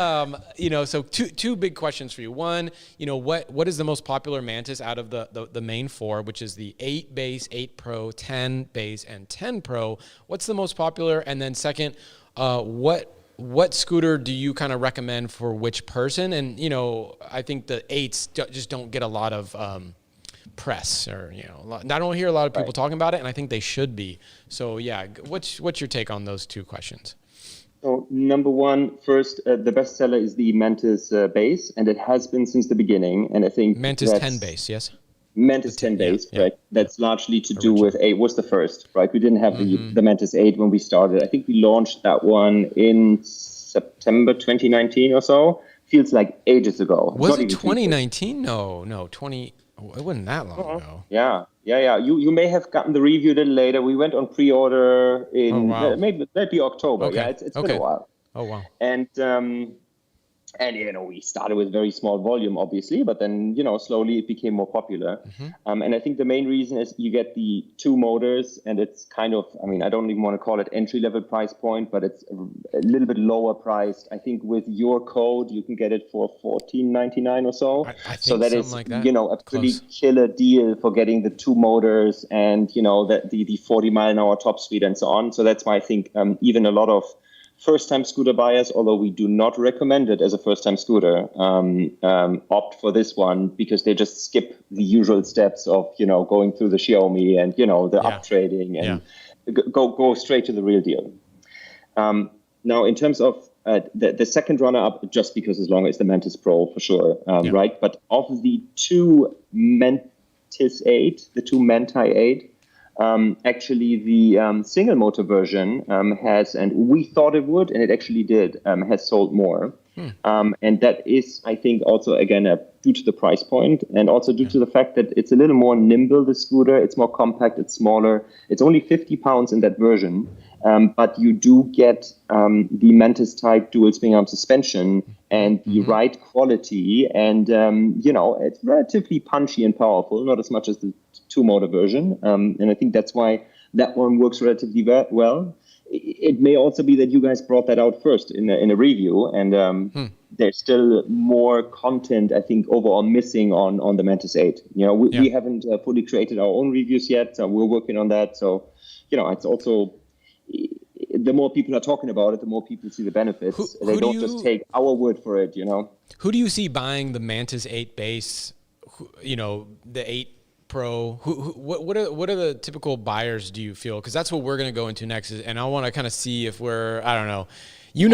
so two big questions for you. One, what is the most popular Mantis out of the main four, which is the 8 base, 8 Pro, 10 base, and 10 Pro? What's the most popular? And then second, what scooter do you kind of recommend for which person? And, I think the 8s just don't get a lot of press or, I don't hear a lot of people talking about it, and I think they should be. So, yeah, what's your take on those two questions? So, number one, first, the bestseller is the Mantis base, and it has been since the beginning. And I think Mantis 10 base, yes? Mantis 10 base, yeah. right? That's largely to do with was the first, right? We didn't have the Mantis 8 when we started. I think we launched that one in September 2019 or so. Feels like ages ago. Was it 2019? No, 20. It wasn't that long ago. Yeah. You may have gotten the review a little later. We went on pre-order in maybe October. Okay. Yeah, it's been a while. Oh wow. And we started with very small volume, obviously, but then slowly it became more popular. And I think the main reason is you get the two motors, and it's kind of, I don't even want to call it entry-level price point, but it's a little bit lower priced. I think with your code you can get it for $14.99 or so. I think so that is like that. A pretty killer deal for getting the two motors and the 40-mile-an-hour top speed and so on. So that's why I think even a lot of first-time scooter buyers, although we do not recommend it as a first-time scooter, opt for this one because they just skip the usual steps of going through the Xiaomi and the uptrading and go straight to the real deal. Now, in terms of the second runner-up, just because as long as the Mantis Pro for sure, right? But of the two Mantis 8, the two Manti 8. Actually, the single motor version has, and we thought it would, and it actually did, has sold more. And that is, I think, also, again, due to the price point and also due to the fact that it's a little more nimble, the scooter. It's more compact, it's smaller. It's only 50 pounds in that version. But you do get the Mantis type dual swing arm suspension and the ride quality. And, it's relatively punchy and powerful, not as much as the two-motor version. And I think that's why that one works relatively well. It may also be that you guys brought that out first in a review. And there's still more content, I think, overall missing on the Mantis 8. We haven't fully created our own reviews yet. So we're working on that. So, it's also... the more people are talking about it, the more people see the benefits. They don't just take our word for it, Who do you see buying the Mantis 8 base, the 8 Pro? What are the typical buyers, do you feel? Because that's what we're going to go into next. And I want to kind of see if we're, I don't know,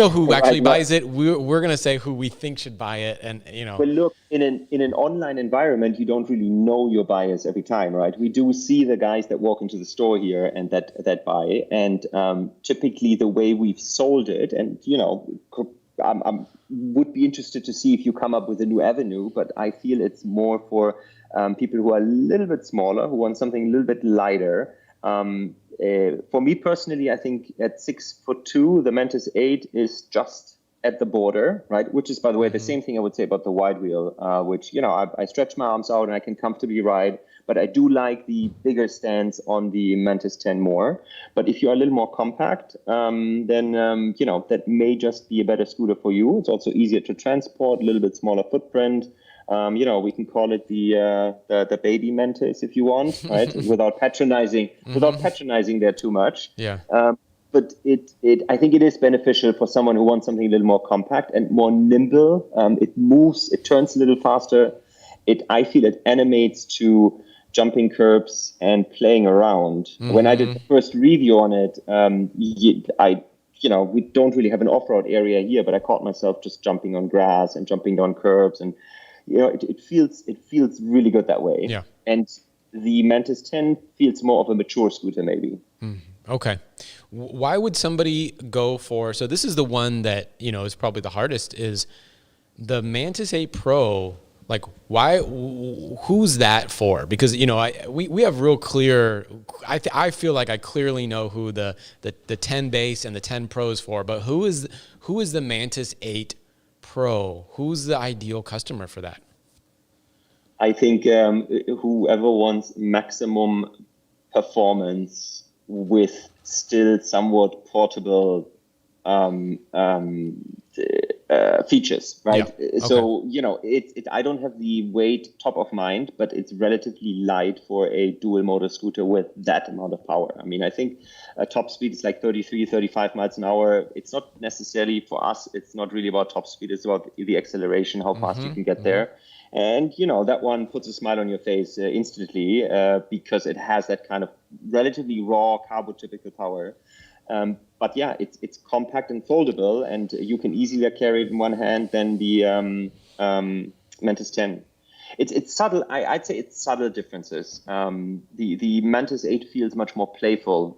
who actually buys it. We're going to say who we think should buy it. And, Well, look, in an online environment, you don't really know your buyers every time, right? We do see the guys that walk into the store here and that buy. And typically the way we've sold it, and, I would be interested to see if you come up with a new avenue, but I feel it's more for people who are a little bit smaller, who want something a little bit lighter. For me personally, I think at 6'2", the Mantis 8 is just at the border, right? Which is, by the way, the same thing I would say about the wide wheel, which, I stretch my arms out and I can comfortably ride. But I do like the bigger stance on the Mantis 10 more. But if you're a little more compact, then, that may just be a better scooter for you. It's also easier to transport, a little bit smaller footprint. We can call it the baby Mantis if you want, right? without patronizing there too much. Yeah. But I think it is beneficial for someone who wants something a little more compact and more nimble. It moves, it turns a little faster. I feel it animates to jumping curbs and playing around. When I did the first review on it, we don't really have an off-road area here, but I caught myself just jumping on grass and jumping down curbs, and it feels really good that way. Yeah. And the Mantis 10 feels more of a mature scooter, maybe. Okay. Why would somebody go for? So this is the one that is probably the hardest. Is the Mantis 8 Pro? Like, why? Who's that for? Because we have real clear. I feel like I clearly know who the 10 base and the 10 Pro is for. But who is the Mantis 8 Pro? Who's the ideal customer for that? I think whoever wants maximum performance with still somewhat portable features, right? Yeah. Okay. So, I don't have the weight top of mind, but it's relatively light for a dual motor scooter with that amount of power. I think a top speed is like 33, 35 miles an hour. It's not necessarily for us. It's not really about top speed. It's about the acceleration, how fast you can get there. And, that one puts a smile on your face instantly because it has that kind of relatively raw Kaabo typical power. But yeah, it's compact and foldable, and you can easier carry it in one hand than the Mantis 10. it's subtle. I'd say it's subtle differences. The Mantis 8 feels much more playful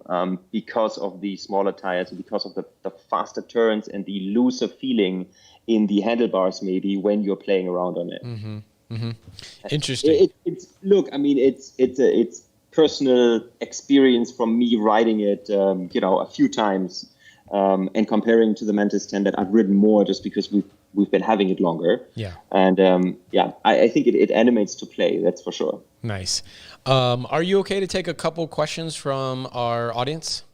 because of the smaller tires, because of the faster turns and the looser feeling in the handlebars, maybe when you're playing around on it. Mm-hmm. Mm-hmm. Interesting. It's personal experience from me riding it, a few times, and comparing to the Mantis 10 that I've ridden more just because we've been having it longer. Yeah. And I think it animates to play. That's for sure. Nice. Are you okay to take a couple questions from our audience,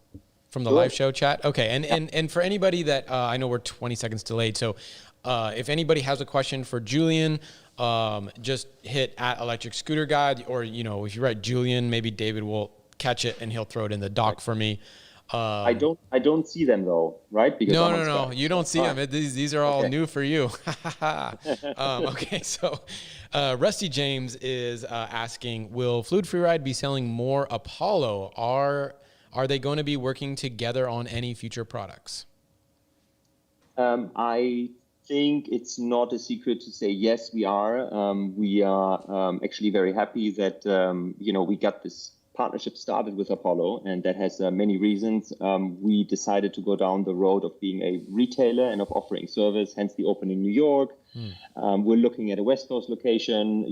from the live show chat? Okay. And for anybody that I know we're 20 seconds delayed, so if anybody has a question for Julian, just hit @ElectricScooterGuide, or if you write Julian, maybe David will catch it and he'll throw it in the doc for me. I don't see them though, right? Because no, you don't see them. These are all new for you. Okay, so Rusty James is asking, will Fluid Freeride be selling more Apollo? Are they going to be working together on any future products? I think it's not a secret to say yes, we are. We are actually very happy that we got this partnership started with Apollo, and that has many reasons. We decided to go down the road of being a retailer and of offering service, hence the opening in New York. We're looking at a West Coast location,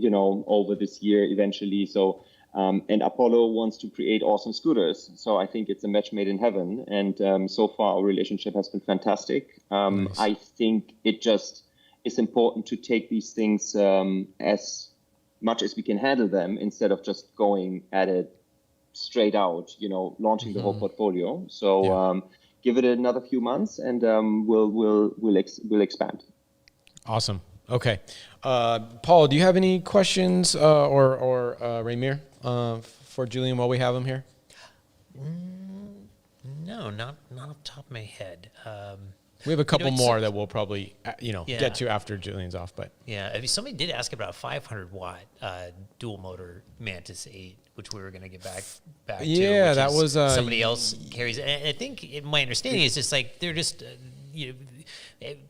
over this year eventually. So, and Apollo wants to create awesome scooters. So I think it's a match made in heaven. And so far our relationship has been fantastic. Nice. I think it just is important to take these things as much as we can handle them instead of just going at it straight out, launching the whole portfolio. So give it another few months, and we'll expand. Awesome. Okay, Paul, do you have any questions or Ramir for Julian while we have him here? No, not off the top of my head. We have a couple more that we'll probably get to after Julian's off. But somebody did ask about a 500 watt dual motor Mantis 8, which we were going to get back to. Yeah, that was somebody else carries. And I think my understanding is just like they're just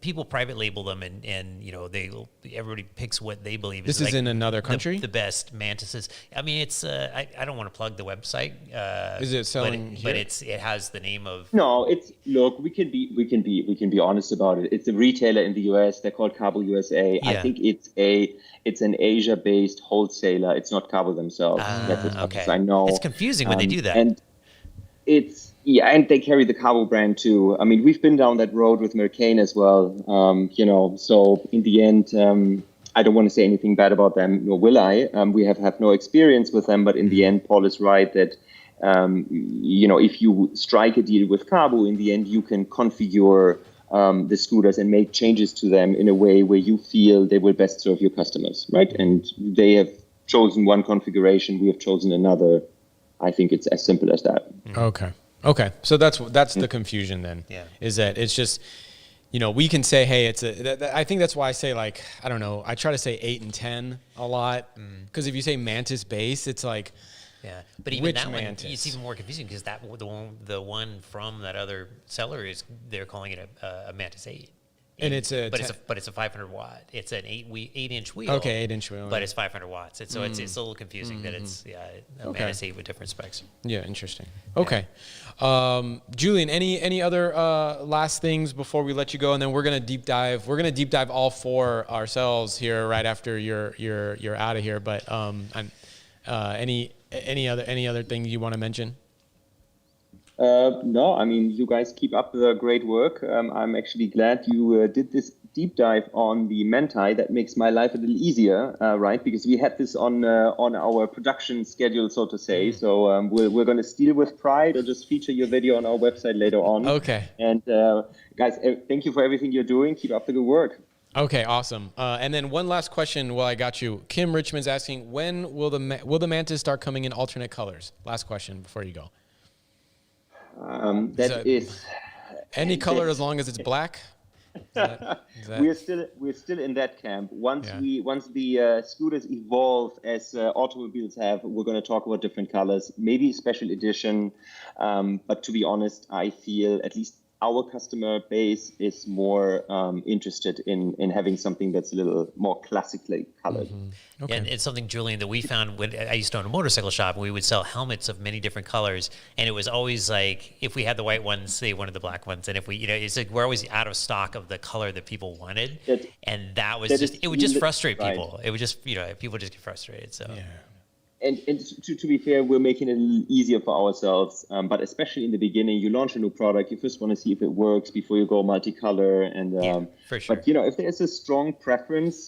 people private label them, and everybody picks what they believe this is in another country. The best Mantises. I mean, it's I don't want to plug the website. Is it selling but it has the name of. No, we can be honest about it. It's a retailer in the US. They're called Kaabo USA. Yeah. I think it's an Asia-based wholesaler. It's not Kaabo themselves. That's as much as I know. It's confusing when they do that. And and they carry the Kaabo brand too. I mean, we've been down that road with Mercane as well. So in the end, I don't want to say anything bad about them, nor will I. We have no experience with them, but in the end, Paul is right that if you strike a deal with Kaabo, in the end, you can configure the scooters and make changes to them in a way where you feel they will best serve your customers, right? And they have chosen one configuration, we have chosen another. I think it's as simple as that. Okay. So that's the confusion then. Yeah. Is that it's just, we can say, hey, I think that's why I say, like, I don't know, I try to say 8 and 10 a lot. Because if you say Mantis base, it's like, but even that Mantis? One, it's even more confusing because the one from that other seller they're calling it a Mantis 8. And it's a 500 watt. It's an 8-inch wheel. Okay, 8-inch wheel. But it's 500 watts. So it's a little confusing that it's a Mantis 8 with different specs. Yeah, interesting. Okay, Julian, any other last things before we let you go, and then we're gonna deep dive. We're gonna deep dive all four ourselves here right after you're out of here. But any other thing you want to mention? No, I mean, you guys keep up the great work. I'm actually glad you did this deep dive on the Mantis. That makes my life a little easier, right? Because we had this on our production schedule, so to say. So we're going to steal with pride or just feature your video on our website later on. Okay. And guys, thank you for everything you're doing. Keep up the good work. Okay, awesome. And then one last question while I got you. Kim Richmond's asking, when will the Mantis start coming in alternate colors? Last question before you go. That is any color as long as it's black. We're still in that camp. Once the scooters evolve as automobiles have, we're going to talk about different colors, maybe special edition. But to be honest, I feel at least our customer base is more interested in having something that's a little more classically colored. Okay. And it's something, Julian, that we found when I used to own a motorcycle shop, and we would sell helmets of many different colors. And it was always like, if we had the white ones, they wanted the black ones. And if we, it's like, we're always out of stock of the color that people wanted. And that was just, it would just frustrate people. It would just, people just get frustrated. So. Yeah. And to be fair, we're making it a little easier for ourselves. But especially in the beginning, you launch a new product, you first want to see if it works before you go multicolor. And for sure. But if there's a strong preference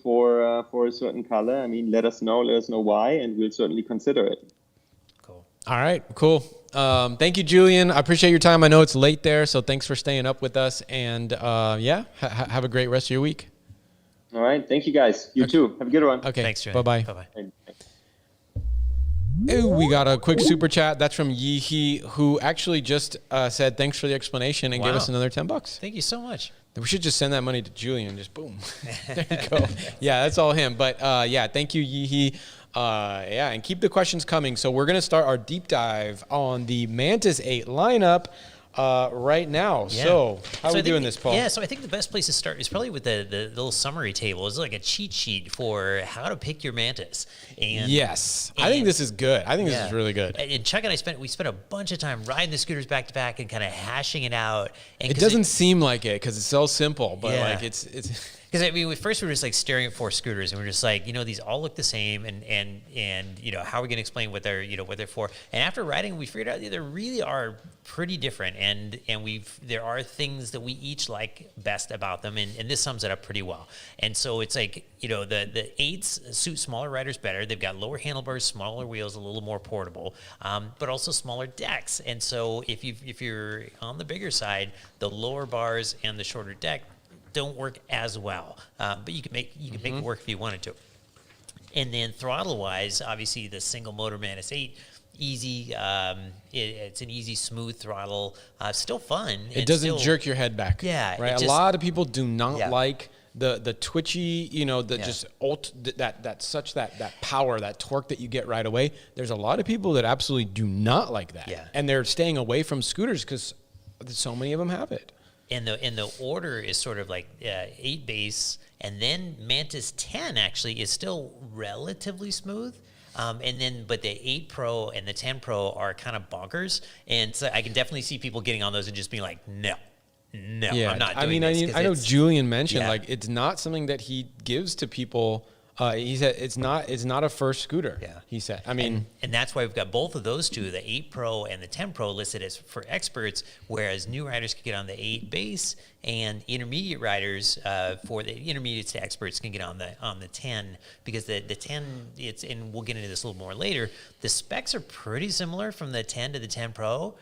for a certain color, I mean, let us know why, and we'll certainly consider it. Cool. All right, cool. Thank you, Julian. I appreciate your time. I know it's late there, so thanks for staying up with us. And have a great rest of your week. All right, thank you guys. You too. Have a good one. Okay, thanks, Julian. Bye-bye. Bye-bye. Ooh, we got a quick super chat. That's from Yi-Hee, who actually just said thanks for the explanation and gave us another $10. Thank you so much. We should just send that money to Julian. Just boom. There you go. Yeah, that's all him. But thank you, Yi-Hee. And keep the questions coming. So we're going to start our deep dive on the Mantis 8 lineup right now. Yeah. So how are we doing this, Paul? Yeah, so I think the best place to start is probably with the little summary table. It's like a cheat sheet for how to pick your Mantis. And I think this is good. I think this is really good. And Chuck and I spent a bunch of time riding the scooters back to back and kind of hashing it out. And it doesn't seem like it because it's so simple, but like it's. Because I mean, first we were just like staring at 4 scooters, and we we're just like, these all look the same, and how are we going to explain what they're what they're for? And after riding, we figured out they really are pretty different, and there are things that we each like best about them, and this sums it up pretty well. And so it's like the 8s suit smaller riders better. They've got lower handlebars, smaller wheels, a little more portable, but also smaller decks. And so if you're on the bigger side, the lower bars and the shorter deck don't work as well, but you can make it work if you wanted to. And then throttle wise, obviously the single motor Mantis 8, easy. It's an easy, smooth throttle. Still fun. It doesn't jerk your head back. Yeah, right. A lot of people do not like the twitchy. That power, that torque that you get right away. There's a lot of people that absolutely do not like that. Yeah. And they're staying away from scooters because so many of them have it. And the order is sort of like 8 base, and then Mantis 10 actually is still relatively smooth. But the 8 Pro and the 10 Pro are kind of bonkers. And so I can definitely see people getting on those and just being like, no, I'm not doing this. I know Julian mentioned like it's not something that he gives to people. He said it's not a first scooter. Yeah, he said. I mean, and that's why we've got both of those two, the 8 Pro and the 10 Pro, listed as for experts, whereas new riders can get on the 8 base, and intermediate riders, for the intermediates to experts, can get on the 10, because the 10, and we'll get into this a little more later. The specs are pretty similar from the 10 to the 10 Pro.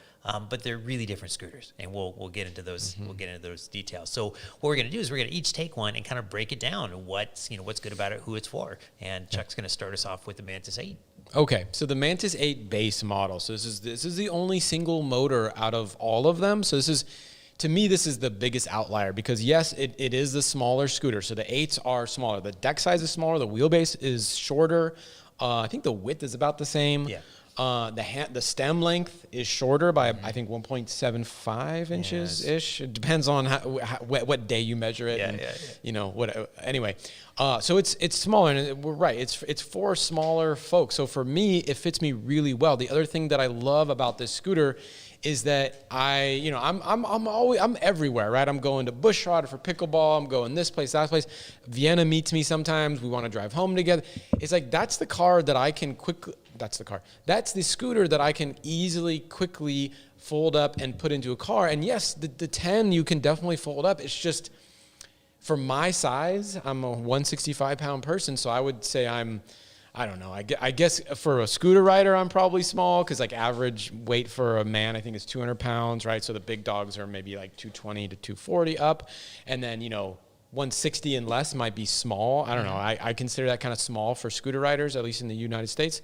But they're really different scooters, and we'll get into those. We'll get into those details. So what we're going to do is we're going to each take one and kind of break it down. What's good about it, who it's for, and Chuck's going to start us off with the Mantis 8. Okay, so the Mantis 8 base model. So this is the only single motor out of all of them. So to me, this is the biggest outlier because yes, it is the smaller scooter. So the 8s are smaller. The deck size is smaller. The wheelbase is shorter. I think the width is about the same. Yeah. The stem length is shorter by I think 1.75 inches ish. It depends on what day you measure it. Anyway, so it's smaller, and we're right. It's for smaller folks. So for me, it fits me really well. The other thing that I love about this scooter is that I'm everywhere, right? I'm going to Bushrod for pickleball. I'm going this place, that place. Vienna meets me sometimes. We want to drive home together. It's like that's the car that I can quickly. That's the scooter that I can easily, quickly fold up and put into a car. And yes, the 10 you can definitely fold up. It's just for my size. I'm a 165-pound person, so I would say I don't know. I guess for a scooter rider, I'm probably small because like average weight for a man, I think is 200 pounds, right? So the big dogs are maybe like 220 to 240 up. And then, 160 and less might be small. I don't know. I consider that kind of small for scooter riders, at least in the United States.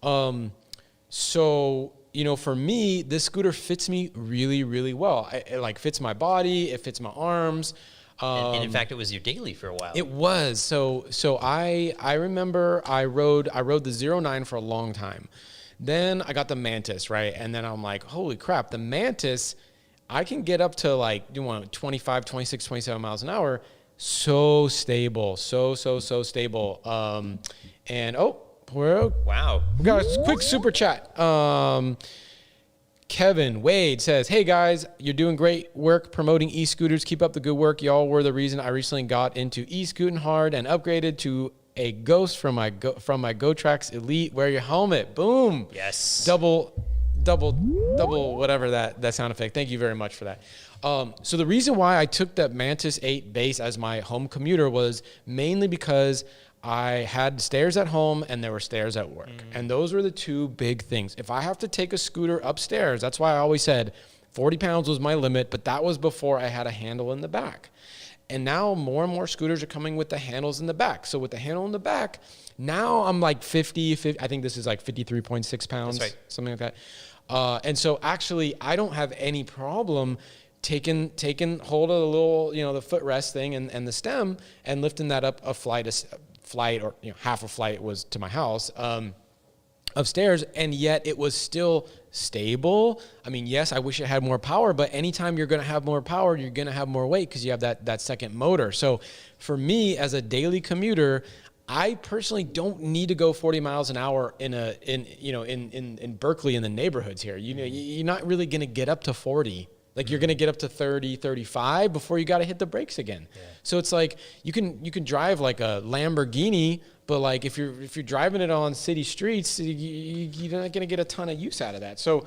So, for me, this scooter fits me really, really well. It fits my body. It fits my arms. And in fact, it was your daily for a while. It was. So I remember I rode the 09 for a long time. Then I got the Mantis, right? And then I'm like, holy crap, the Mantis, I can get up to like 25, 26, 27 miles an hour. So stable, so stable. And wow, we got a quick super chat. Kevin Wade says, "Hey guys, you're doing great work promoting e-scooters. Keep up the good work. Y'all were the reason I recently got into e-scooting hard and upgraded to a Ghost from my GoTrax Elite. Wear your helmet. Boom. Yes. Double, whatever that sound effect. Thank you very much for that. So the reason why I took that Mantis 8 base as my home commuter was mainly because I had stairs at home and there were stairs at work. And those were the two big things. If I have to take a scooter upstairs, that's why I always said 40 pounds was my limit, but that was before I had a handle in the back. And now more and more scooters are coming with the handles in the back. So with the handle in the back, now I'm like 50, I think this is like 53.6 pounds, That's right. Something like that. And so actually I don't have any problem taking hold of the little, the footrest thing and the stem and lifting that up a flight or half a flight was to my house upstairs, and yet it was still stable. I mean, yes, I wish it had more power, but anytime you're going to have more power, you're going to have more weight because you have that second motor. So for me as a daily commuter, I personally don't need to go 40 miles an hour in Berkeley in the neighborhoods here. You're not really going to get up to 40. Like you're going to get up to 30, 35 before you got to hit the brakes again. Yeah. So it's like you can drive like a Lamborghini, but like if you're driving it on city streets, you're not going to get a ton of use out of that. So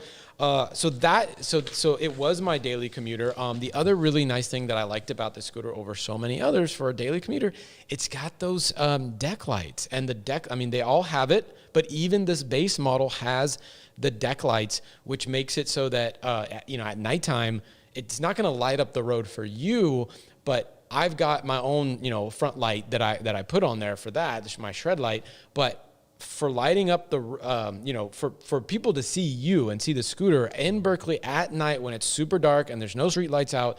it was my daily commuter. The other really nice thing that I liked about the scooter over so many others for a daily commuter, it's got those deck lights, and the deck. I mean, they all have it, but even this base model has the deck lights, which makes it so that at nighttime it's not going to light up the road for you, but I've got my own front light that I put on there for that. This is my shred light, but for lighting up the for people to see you and see the scooter in Berkeley at night when it's super dark and there's no street lights out,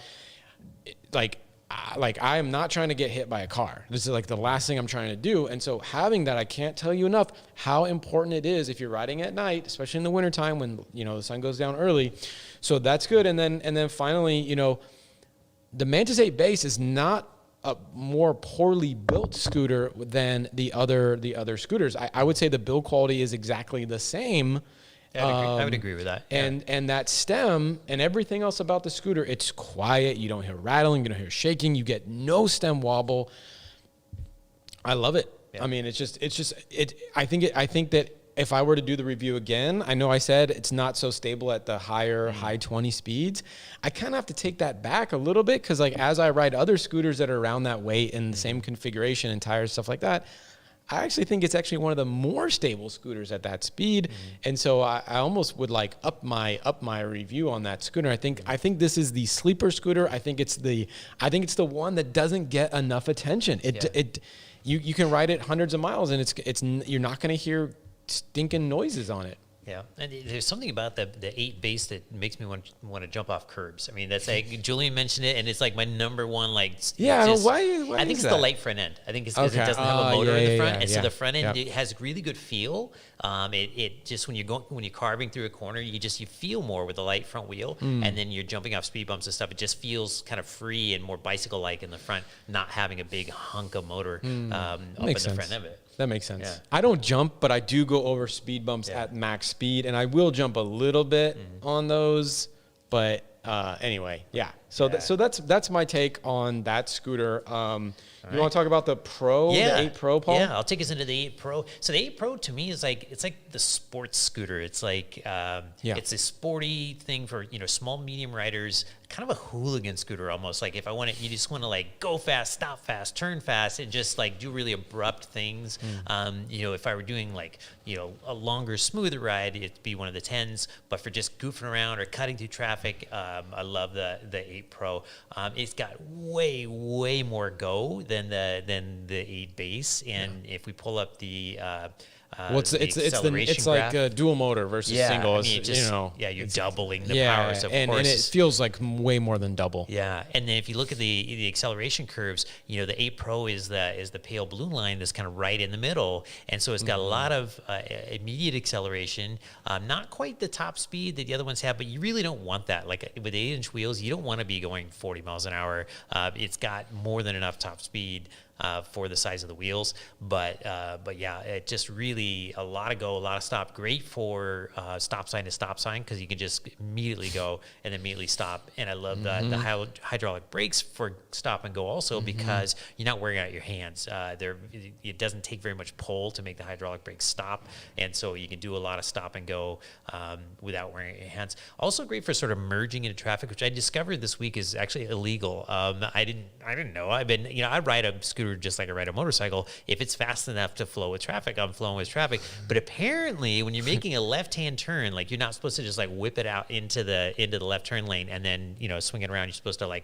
like I am not trying to get hit by a car. This is like the last thing I'm trying to do. And so having that, I can't tell you enough how important it is if you're riding at night, especially in the wintertime when, the sun goes down early. So that's good. And then finally, the Mantis 8 base is not a more poorly built scooter than the other scooters. I would say the build quality is exactly the same. I would agree with that. And that stem and everything else about the scooter, it's quiet. You don't hear rattling. You don't hear shaking. You get no stem wobble. I love it. Yeah. I mean, it's just. I think that if I were to do the review again, I know I said it's not so stable at the high 20 speeds. I kind of have to take that back a little bit because like as I ride other scooters that are around that weight and the same configuration and tires, stuff like that, I actually think it's actually one of the more stable scooters at that speed. And so I almost would like up my review on that scooter. I think this is the sleeper scooter. I think it's the one that doesn't get enough attention. You can ride it hundreds of miles and you're not going to hear stinking noises on it. Yeah, and there's something about the 8 base that makes me want to jump off curbs. I mean, that's like Julian mentioned it, and it's like my number one Yeah, why I think it's the light front end. I think it's because it doesn't have a motor in the front, and so the front end it has really good feel. It just when you're carving through a corner, you feel more with the light front wheel, and then you're jumping off speed bumps and stuff. It just feels kind of free and more bicycle-like in the front, not having a big hunk of motor up in the front of it. That makes sense. Yeah. I don't jump, but I do go over speed bumps at max speed, and I will jump a little bit on those. But anyway, yeah. So that's my take on that scooter. You want to talk about the Pro, the 8 Pro, Paul? Yeah, I'll take us into the 8 Pro. So the 8 Pro to me is it's like the sports scooter. It's like it's a sporty thing for small, medium riders. Kind of a hooligan scooter almost. Like if you just want to like go fast, stop fast, turn fast, and just like do really abrupt things. If I were doing like a longer, smoother ride, it'd be one of the 10s. But for just goofing around or cutting through traffic, I love the 8 Pro. It's got way more go than the 8 base. And if we pull up the acceleration like graph. dual motor versus single. You're doubling the power. So and it feels like way more than double. Yeah, and then if you look at the acceleration curves, the 8 Pro is the pale blue line that's kind of right in the middle, and so it's got a lot of immediate acceleration. Not quite the top speed that the other ones have, but you really don't want that. Like with 8-inch wheels, you don't want to be going 40 miles an hour. It's got more than enough top speed for the size of the wheels, but yeah, it just really a lot of go, a lot of stop. Great for stop sign to stop sign because you can just immediately go and immediately stop. And I love the hydraulic brakes for stop and go also because you're not wearing out your hands. It doesn't take very much pull to make the hydraulic brakes stop, and so you can do a lot of stop and go without wearing out your hands. Also great for sort of merging into traffic, which I discovered this week is actually illegal. I didn't know. I ride a scooter just like I ride a motorcycle. If it's fast enough to flow with traffic, I'm flowing with traffic. But apparently, when you're making a left-hand turn, like you're not supposed to just like whip it out into the left turn lane and then swing it around. You're supposed to like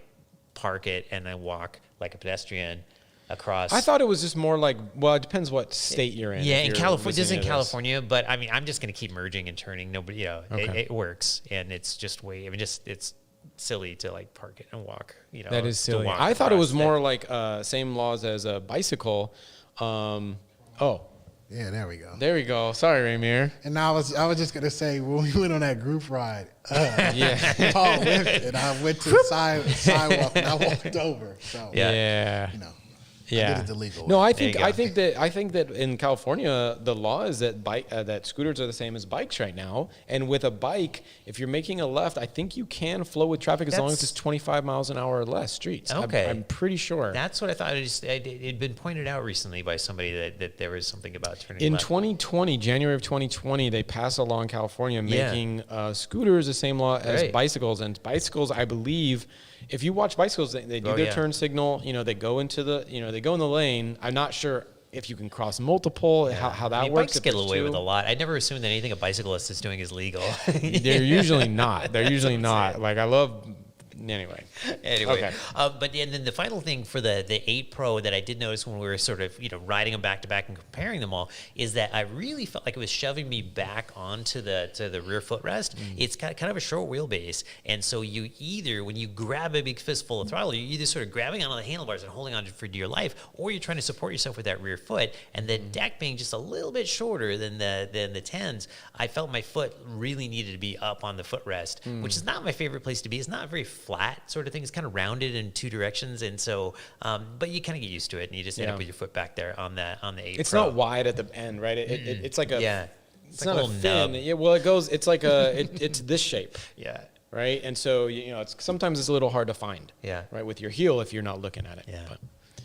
park it and then walk like a pedestrian across. I thought it was just more like, well, it depends what state you're in. Yeah, in California, this is in California, but I mean, I'm just going to keep merging and turning. Nobody, it works, and it's just it's silly to like park it and walk. That is silly. I thought it was more like same laws as a bicycle. Yeah, there we go. There we go. Sorry, Ramir. And I was just gonna say when we went on that group ride, Paul lifted, and I went to the sidewalk and I walked over. So yeah. I did it the legal way. No, I think that in California the law is that that scooters are the same as bikes right now. And with a bike, if you're making a left, I think you can flow with traffic as long as it's 25 miles an hour or less streets. Okay, I'm pretty sure. That's what I thought. It had been pointed out recently by somebody that there was something about turning in left. 2020, January of 2020, they passed a law in California making scooters the same law as bicycles. And bicycles, I believe, if you watch bicycles, they do their turn signal. They go into they go in the lane. I'm not sure if you can cross multiple, how that works. Bikes get away with a lot. I never assumed that anything a bicyclist is doing is legal. They're usually not. They're usually not. Like I love. Anyway, okay. But then the final thing for the 8 Pro that I did notice when we were sort of riding them back to back and comparing them all is that I really felt like it was shoving me back onto the rear footrest. It's got kind of a short wheelbase, and so you either when you grab a big fistful of throttle, you're either sort of grabbing onto the handlebars and holding on for dear life, or you're trying to support yourself with that rear foot. And the deck being just a little bit shorter than the 10s, I felt my foot really needed to be up on the footrest, which is not my favorite place to be. It's not very flat sort of thing. It's kind of rounded in two directions, and so but you kind of get used to it, and you just end up with your foot back there on the 8 It's Pro. Not wide at the end, right? It's like a it's like not a little thin. nub. Yeah, well, it goes. It's like it's this shape. Yeah. Right, and so it's sometimes it's a little hard to find. Yeah. Right, with your heel if you're not looking at it. Yeah.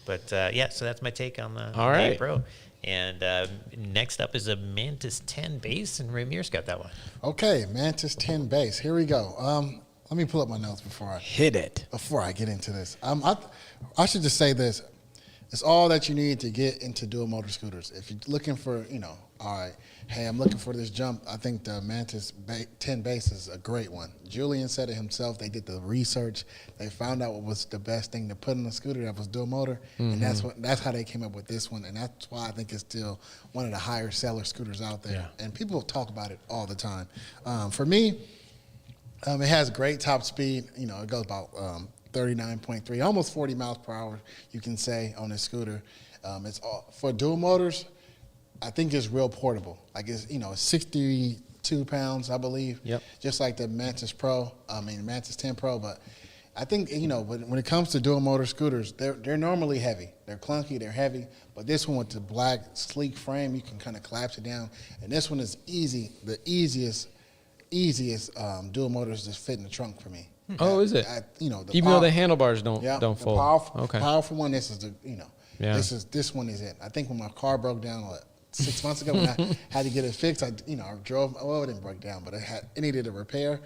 But so that's my take on the 8 Pro. And next up is a Mantis 10 base, and Ramir's got that one. Okay, Mantis 10 base. Here we go. Let me pull up my notes before I get into this. I should just say this. It's all that you need to get into dual motor scooters. If you're looking for, all right, hey, I'm looking for this jump, I think the Mantis 10 base is a great one. Julian said it himself. They did the research. They found out what was the best thing to put in a scooter that was dual motor, and that's how they came up with this one. And that's why I think it's still one of the higher seller scooters out there. Yeah. And people talk about it all the time. For me, it has great top speed. It goes about 39.3, almost 40 miles per hour, you can say, on this scooter. It's all, for dual motors, I think it's real portable. Like it's 62 pounds, I believe. Yep. Just like the Mantis 10 Pro. But I think when it comes to dual motor scooters, they're normally heavy. They're clunky, they're heavy. But this one with the black sleek frame, you can kind of collapse it down. And this one is easy, the easiest dual motors that fit in the trunk for me. Oh, is it? Even though the handlebars don't fold. Powerful one. This is this one is it. I think when my car broke down 6 months ago, when I had to get it fixed, I drove. Well, it didn't break down, but it needed a repair.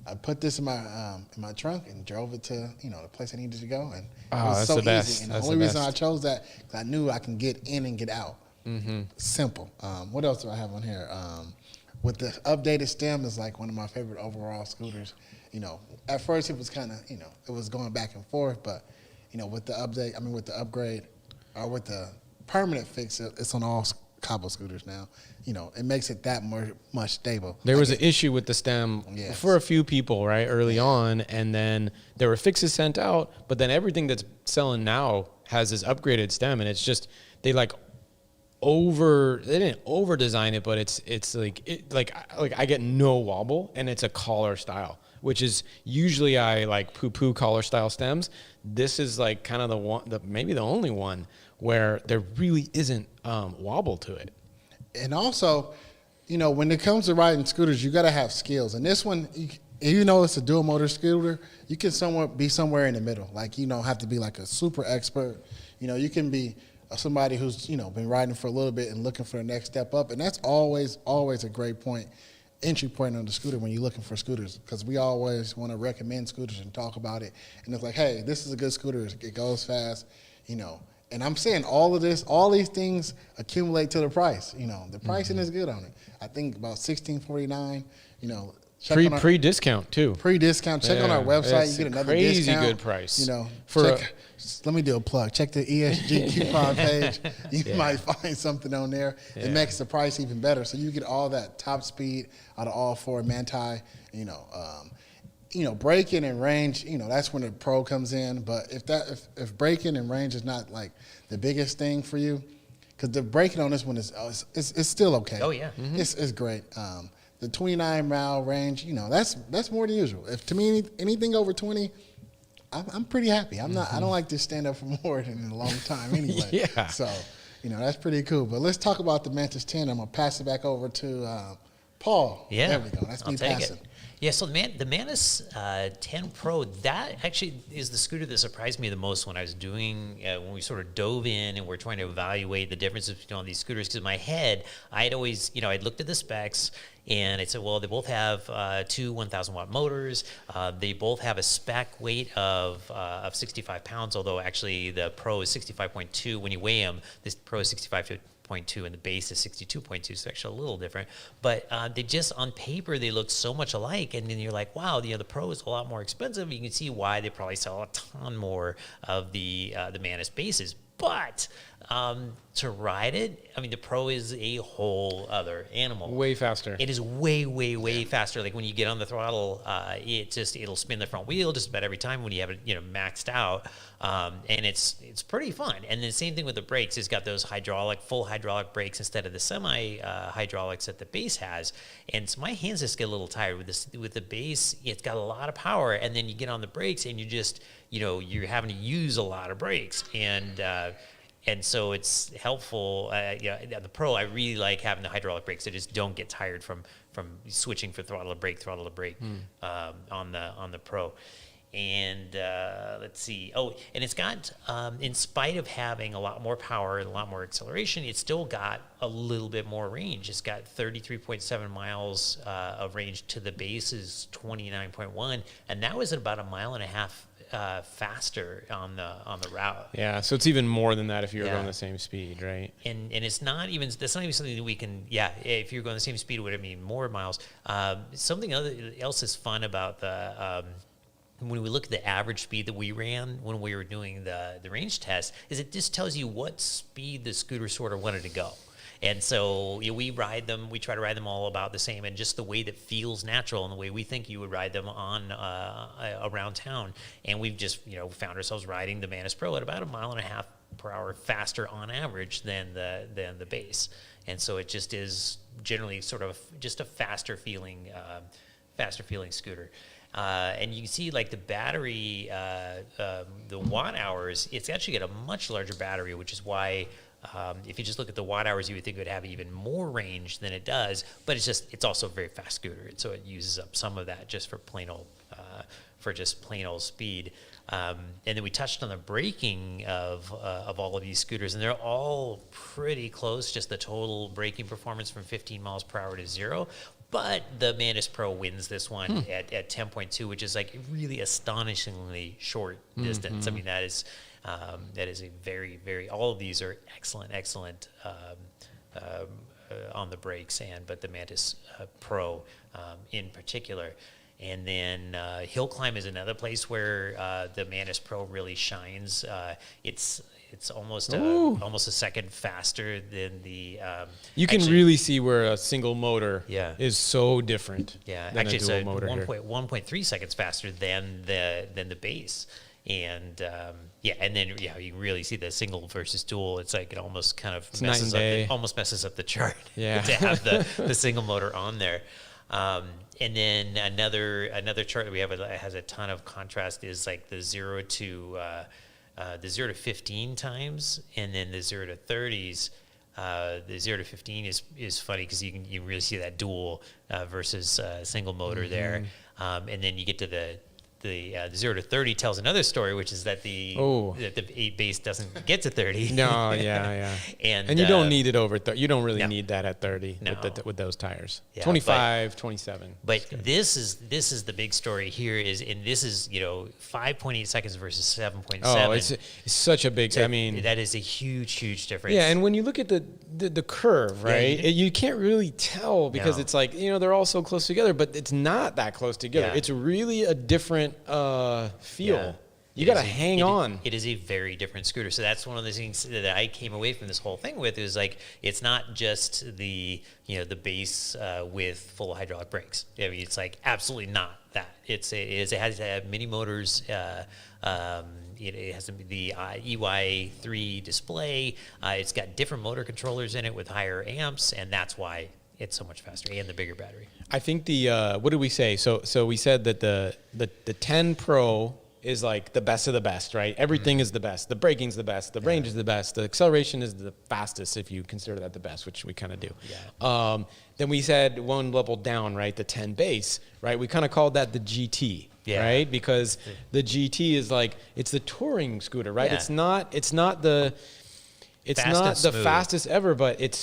I put this in my trunk and drove it to the place I needed to go, and it was so easy. And the only reason I chose that because I knew I can get in and get out. Simple. What else do I have on here? With the updated stem is like one of my favorite overall scooters. At first it was kind of, it was going back and forth, but, with the upgrade, or with the permanent fix, it's on all Kaabo scooters now. It makes it that much stable. There was an issue with the stem for a few people, right, early on, and then there were fixes sent out, but then everything that's selling now has this upgraded stem, and it's just they didn't over design it, but it's like I get no wobble, and it's a collar style, which is usually I like poo collar style stems. This is like kind of the one, maybe the only one where there really isn't wobble to it. And also, when it comes to riding scooters, you got to have skills. And this one, it's a dual motor scooter, you can be somewhere in the middle. Like, you don't have to be like a super expert. You can be somebody who's, been riding for a little bit and looking for the next step up. And that's always a great entry point on the scooter when you're looking for scooters, because we always want to recommend scooters and talk about it. And it's like, hey, this is a good scooter. It goes fast, And I'm saying all these things accumulate to the price. The pricing is good on it. I think about $16.49. Pre-discount too. Pre-discount. Check on our website. You get another crazy discount. Good price. Let me do a plug. Check the ESG coupon page. You might find something on there. Yeah. It makes the price even better. So you get all that top speed out of all four Manti. Braking and range, that's when the Pro comes in. But if braking and range is not like the biggest thing for you, because the braking on this one is still okay. Oh yeah, it's great. The 29-mile range, that's more than usual. If to me anything over 20, I'm pretty happy. I don't like to stand up for more than a long time anyway. Yeah. So, that's pretty cool. But let's talk about the Mantis 10. I'm gonna pass it back over to Paul. Yeah, there we go. That's me passing. Yeah, so the Mantis 10 Pro, that actually is the scooter that surprised me the most when I was doing, when we sort of dove in and we're trying to evaluate the differences between all these scooters. Because in my head, I had always, I'd looked at the specs and I said, well, they both have two 1,000-watt motors. They both have a spec weight of 65 pounds, although actually the Pro is 65.2. When you weigh them, this Pro is 65.2 and the base is 62.2, so actually a little different. But they just, on paper, they look so much alike. And then you're like, wow, the Pro is a lot more expensive. You can see why they probably sell a ton more of the Mantis bases. But to ride it, the Pro is a whole other animal. Way faster. It is way faster. Like when you get on the throttle, it'll spin the front wheel just about every time when you have it, maxed out. And it's pretty fun. And the same thing with the brakes. It's got those full hydraulic brakes instead of the semi-hydraulics that the base has. And so my hands just get a little tired with the base. It's got a lot of power, and then you get on the brakes and you just, you're having to use a lot of brakes. And so it's helpful. The Pro, I really like having the hydraulic brakes. I just don't get tired from switching from throttle to brake on the Pro. And let's see. Oh, and it's got, in spite of having a lot more power and a lot more acceleration, it's still got a little bit more range. It's got 33.7 miles of range to the base is 29.1, and that was at about 1.5 miles faster on the route. Yeah, so it's even more than that if you're going the same speed, right? And that's not even something that we can. Yeah, if you're going the same speed, it would mean more miles. Something else is fun about the. When we look at the average speed that we ran when we were doing the range test, is it just tells you what speed the scooter sort of wanted to go. And so we try to ride them all about the same, and just the way that feels natural and the way we think you would ride them on around town. And we've just found ourselves riding the Mantis Pro at about 1.5 miles per hour faster on average than the base. And so it just is generally sort of just a faster feeling scooter. And you can see like the battery, the watt hours, it's actually got a much larger battery, which is why if you just look at the watt hours, you would think it would have even more range than it does. But it's also a very fast scooter, and so it uses up some of that just for plain old speed. And then we touched on the braking of all of these scooters, and they're all pretty close. Just the total braking performance from 15 miles per hour to 0. But the Mantis Pro wins this one at 10.2, which is like really astonishingly short distance. I mean, that is a very, very, all of these are excellent on the brakes, but the Mantis Pro in particular. And then hill climb is another place where the Mantis Pro really shines. It's It's almost a second faster than the. You can really see where a single motor is so different. Yeah, than actually, a dual motor 1.3 seconds faster than the base, and and then you really see the single versus dual. It's like it almost kind of messes up the chart. Yeah. To have the single motor on there. And then another chart that we have that has a ton of contrast is like the 0 to 15 times, and then the 0 to 30s. The 0 to 15 is funny because you really see that dual versus single motor there, and then you get to the 0 to 30 tells another story, which is that the 8 base doesn't get to 30. No, yeah. and you don't need it over 30. You don't really need that at 30 with those tires. 25, 27. But this is the big story here this is 5.8 seconds versus 7.7. Oh, it's such a big. I mean, that is a huge difference. Yeah, and when you look at the curve, right, you can't really tell because it's like they're all so close together, but it's not that close together. Yeah. It's really a different feel. Yeah. You got to hang on. It is a very different scooter. So that's one of the things that I came away from this whole thing with is like, it's not just the base with full hydraulic brakes. I mean, it's like absolutely not that. It has to have mini motors. It has the EY3 display. It's got different motor controllers in it with higher amps, and that's why it's so much faster, and the bigger battery. I think what did we say? So we said that the 10 Pro is like the best of the best, right? Everything is the best. The braking's the best. The range is the best. The acceleration is the fastest if you consider that the best, which we kind of do. Yeah. Then we said one level down, right? The 10 base, right? We kind of called that the GT. Yeah. Right, because the GT is like it's the touring scooter, right? Yeah. It's not the fastest ever, but it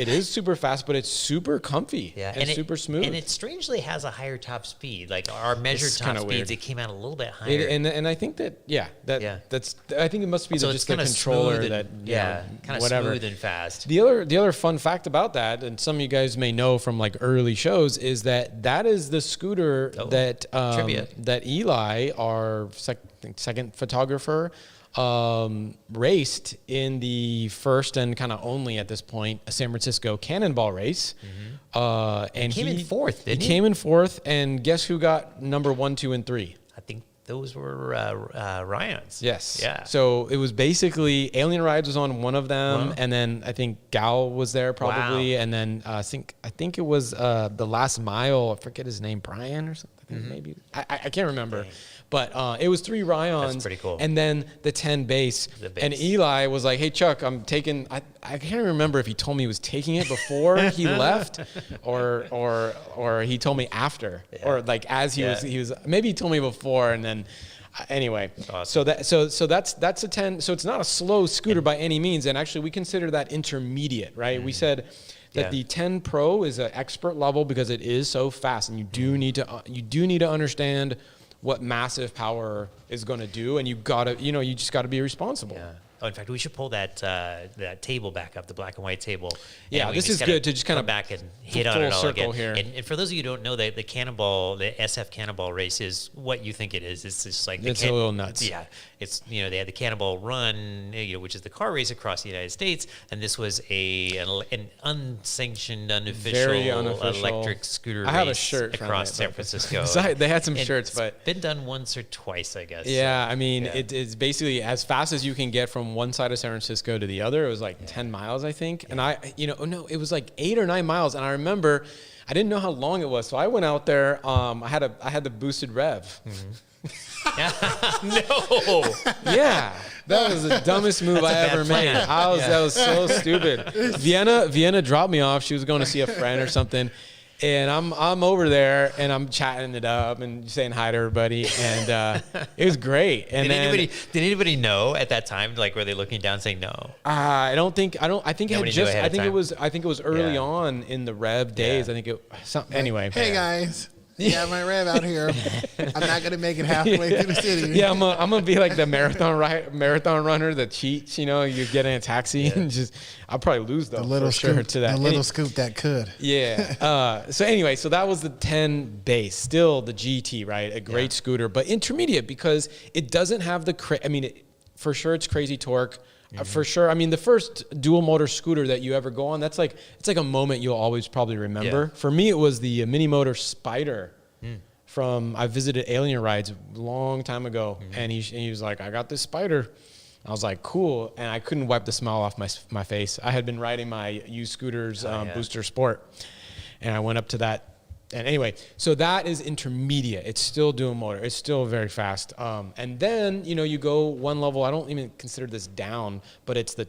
is super fast, but it's super comfy and super smooth. And it strangely has a higher top speed. Like our measured top speeds, it came out a little bit higher. And I think that's I think it must be just the controller kind of smooth and fast. The other fun fact about that, and some of you guys may know from like early shows, is that is the scooter that Eli, our second photographer, raced in the first and kind of only at this point a San Francisco Cannonball race. And he came in fourth. He came in fourth, and guess who got number 1, 2, and 3? I think those were Ryan's. Yes. Yeah. So it was basically Alien Rides was on one of them, and then I think Gal was there probably, and then I think it was the Last Mile. I forget his name, Brian or something. Maybe I can't remember. Dang. But it was 3 Ryans. That's pretty cool. And then the 10 base. And Eli was like, hey, Chuck, I'm taking... I can't remember if he told me he was taking it before he left or he told me after. Yeah. Or like as he was... Maybe he told me before and then... Anyway, awesome. So that's a 10. So it's not a slow scooter by any means. And actually, we consider that intermediate, right? We said... that the 10 Pro is an expert level because it is so fast, and you do need to understand what massive power is going to do, and you just got to be responsible. Yeah. Oh, in fact, we should pull that table back up, the black and white table. Yeah, this is good to just kind of back and hit on it all again. Here. And for those of you who don't know, the SF Cannonball race is what you think it is. It's just like it's a little nuts. Yeah, it's they had the Cannonball Run, which is the car race across the United States, and this was an unsanctioned, unofficial electric scooter race. I have a shirt across San Francisco. They had some shirts, but it's been done once or twice, I guess. Yeah, I mean, it's basically as fast as you can get from one side of San Francisco to the other. It was like 10 miles, I think. And it was like 8 or 9 miles. And I remember I didn't know how long it was. So I went out there. I had the boosted rev. No. Yeah. That was the dumbest move I ever made. That was so stupid. Vienna dropped me off. She was going to see a friend or something. And I'm over there and I'm chatting it up and saying hi to everybody, and it was great. And did anybody know at that time? Like, were they looking down saying no? I think it was early on in the rev days. I think anyway. Hey guys. Yeah, my rev out here. I'm not gonna make it halfway through the city. Yeah, I'm gonna be like the marathon runner that cheats. You get in a taxi and I'll probably lose though. The little scoop to that. The little scoop that could. Yeah. So anyway, that was the 10 base. Still the GT, right? A great scooter, but intermediate because it doesn't have for sure it's crazy torque. For sure. I mean, the first dual motor scooter that you ever go on, it's like a moment you'll always probably remember. Yeah. For me, it was the mini motor Spider I visited Alien Rides a long time ago. And he was like, I got this Spider. I was like, cool. And I couldn't wipe the smile off my face. I had been riding my used scooters, Booster Sport. And I went up to that. And anyway, so that is intermediate. It's still dual motor. It's still very fast. And then, you go one level. I don't even consider this down, but it's the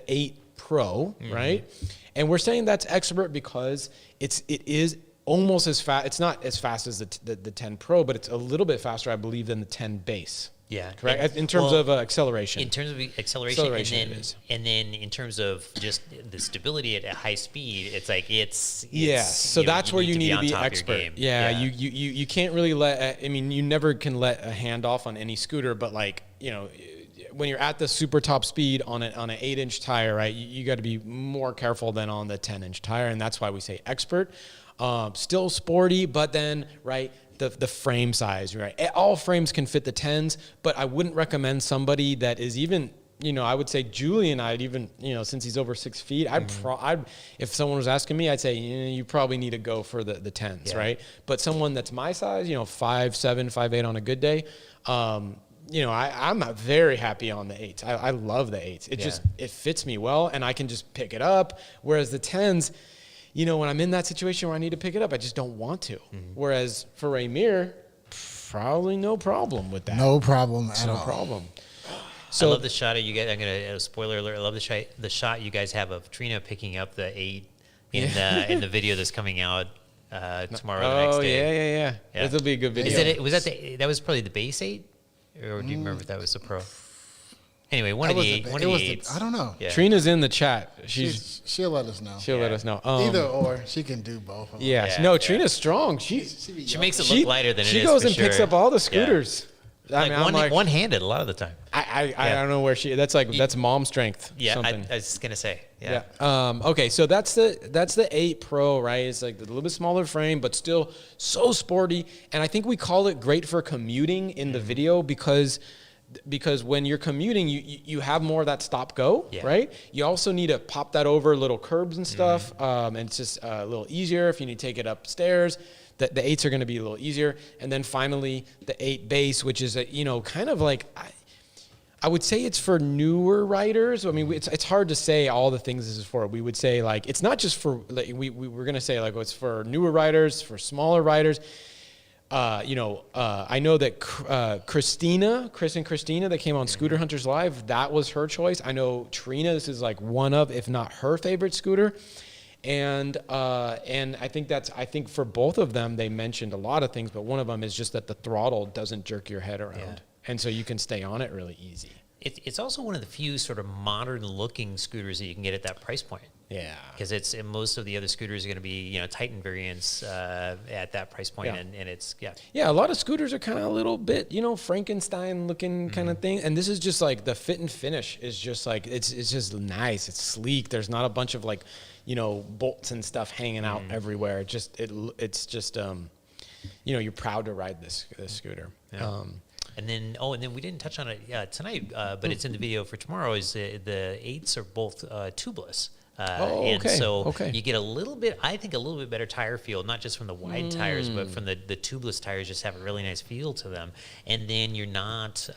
8 Pro, right? And we're saying that's expert because it is almost as fast. It's not as fast as the 10 Pro, but it's a little bit faster, I believe, than the 10 base. Yeah, correct. In terms of acceleration. In terms of acceleration, and then in terms of just the stability at high speed, it's like it's so that's where you need to be expert. Yeah, you can't really let. I mean, you never can let a hand off on any scooter, but when you're at the super top speed on an 8-inch tire, right? You got to be more careful than on the 10-inch tire, and that's why we say expert. Still sporty, but then right. The frame size, right? All frames can fit the 10s, but I wouldn't recommend somebody that is even, I would say Julian, I'd even, since he's over 6 feet, I'd if someone was asking me, I'd say, you probably need to go for the 10s, right? But someone that's my size, 5'7", 5'8" on a good day, I'm very happy on the 8s. I love the 8s. It fits me well, and I can just pick it up. Whereas the 10s, when I'm in that situation where I need to pick it up, I just don't want to. Whereas for Ramir, probably no problem with that. No problem at all. No problem. So I love the shot of you guys. I'm gonna spoiler alert. I love the shot you guys have of Trina picking up the 8 in the video that's coming out tomorrow. The next day. Yeah. This will be a good video. That was probably the base 8, or do you remember if that was the Pro? Anyway, one of the 8s. I don't know. Yeah. Trina's in the chat. She'll let us know. She'll let us know. Either or, she can do both. Of them. Yeah. No, Trina's strong. She makes it look lighter than it is. She goes and picks up all the scooters. Yeah. One-handed a lot of the time. I don't know where that's mom strength. Yeah, I was just gonna say. Yeah. Okay, so that's the 8 Pro, right? It's like a little bit smaller frame, but still so sporty. And I think we call it great for commuting in the video because when you're commuting, you have more of that stop go, right? You also need to pop that over little curbs and stuff, and it's just a little easier if you need to take it upstairs. The 8s are going to be a little easier, and then finally the 8 base, which is kind of like I would say it's for newer riders. I mean, it's hard to say all the things this is for. We would say like it's not just for we're going to say like it's for newer riders, for smaller riders. I know that Chris and Christina that came on Scooter Hunters Live, that was her choice. I know Trina, this is like one of, if not her favorite scooter. And I think for both of them, they mentioned a lot of things, but one of them is just that the throttle doesn't jerk your head around. Yeah. And so you can stay on it really easy. It's also one of the few sort of modern-looking scooters that you can get at that price point. Yeah, because most of the other scooters are going to be Titan variants at that price point, and it's a lot of scooters are kind of a little bit Frankenstein-looking kind of thing, and this is just like the fit and finish is just like it's just nice, it's sleek. There's not a bunch of bolts and stuff hanging out everywhere. It's just you're proud to ride this scooter. Yeah. And then we didn't touch on it tonight, but it's in the video for tomorrow. Is the 8s are both tubeless. And so you get a little bit better tire feel, not just from the wide tires, but from the tubeless tires just have a really nice feel to them. And then you're not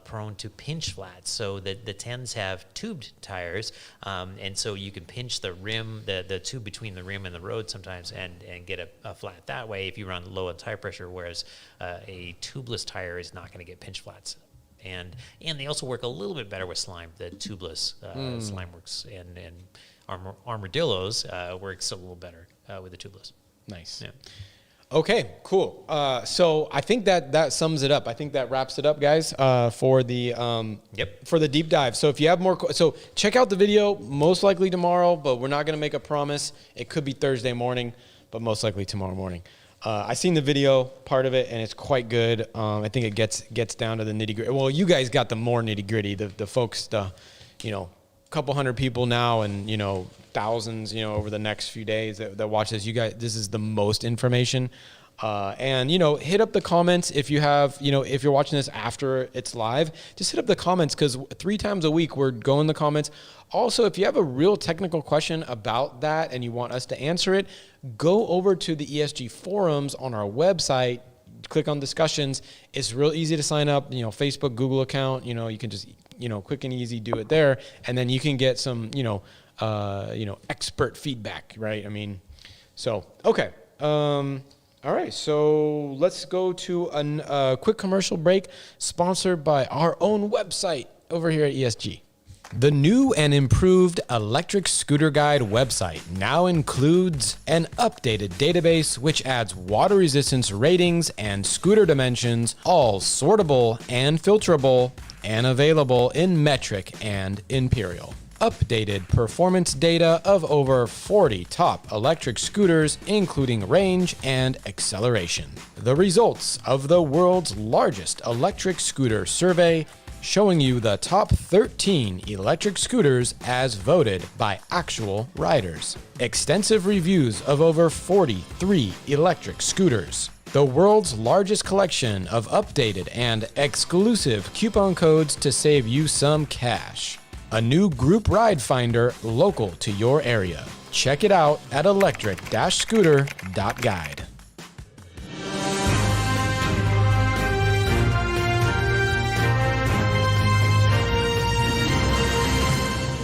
prone to pinch flats. So the 10s have tubed tires, and so you can pinch the rim, the tube between the rim and the road sometimes, and get a flat that way if you run low on tire pressure, whereas a tubeless tire is not going to get pinch flats. And they also work a little bit better with slime. The tubeless slime works, and Armadillos works a little better with the tubeless. Nice. Yeah. Okay, cool. So I think that sums it up. I think that wraps it up, guys, for the for the deep dive. So if you have more, so check out the video. Most likely tomorrow, but we're not going to make a promise. It could be Thursday morning, but most likely tomorrow morning. I seen the video part of it, and it's quite good. I think it gets down to the nitty gritty. Well, you guys got the more nitty gritty. The folks, couple hundred people now, and thousands, over the next few days that watch this. You guys, this is the most information. And, you know, hit up the comments if you have, you know, if you're watching this after it's live, just hit up the comments because 3 times a week we're going in the comments. Also, if you have a real technical question about that and you want us to answer it, go over to the ESG forums on our website, click on discussions. It's real easy to sign up, you know, Facebook, Google account, you know, you can just, you know, quick and easy do it there. And then you can get some, you know, expert feedback, right? I mean, so, okay. All right, so let's go to a quick commercial break sponsored by our own website over here at ESG. The new and improved Electric Scooter Guide website now includes an updated database which adds water resistance ratings and scooter dimensions, all sortable and filterable and available in metric and imperial. Updated performance data of over 40 top electric scooters, including range and acceleration. The results of the world's largest electric scooter survey, showing you the top 13 electric scooters as voted by actual riders. Extensive reviews of over 43 electric scooters. The world's largest collection of updated and exclusive coupon codes to save you some cash. A new group ride finder local to your area. Check it out at electric-scooter.guide.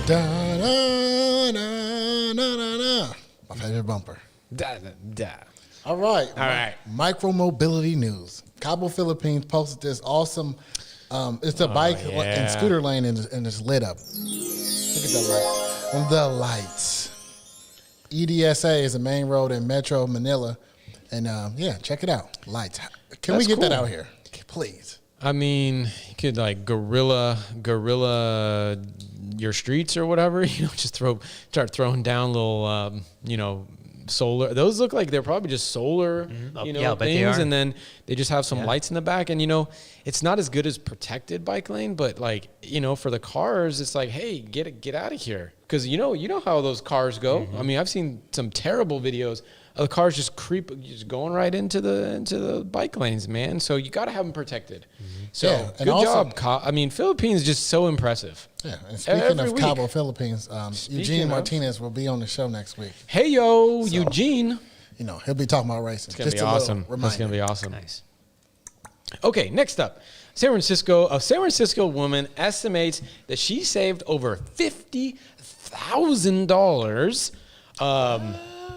Da, da, da, da, da. My favorite bumper. Da, da. All right. All right. Micromobility news. Kaabo, Philippines posted this awesome. It's a bike and scooter lane and it's lit up. Look at the light. The lights. EDSA is a main road in Metro Manila. And yeah, check it out. Lights. Can we get that out here? Please. I mean, you could like guerrilla your streets or whatever, you know, just start throwing down little, you know, solar. Those look like they're probably just solar, you know, things. And then they just have some lights in the back. And, you know, it's not as good as protected bike lane, but like, you know, for the cars, it's like, hey, get out of here. Because, you know how those cars go. I mean, I've seen some terrible videos of the cars just going right into the bike lanes, man. So you got to have them protected. So good job. I mean, Philippines is just so impressive. Yeah, and speaking of Kaabo, Philippines, Eugene Martinez will be on the show next week. Hey, yo, so, Eugene. You know, he'll be talking about racing. It's going to be awesome. It's going to be awesome. Nice. Okay, next up. A San Francisco woman estimates that she saved over $50,000.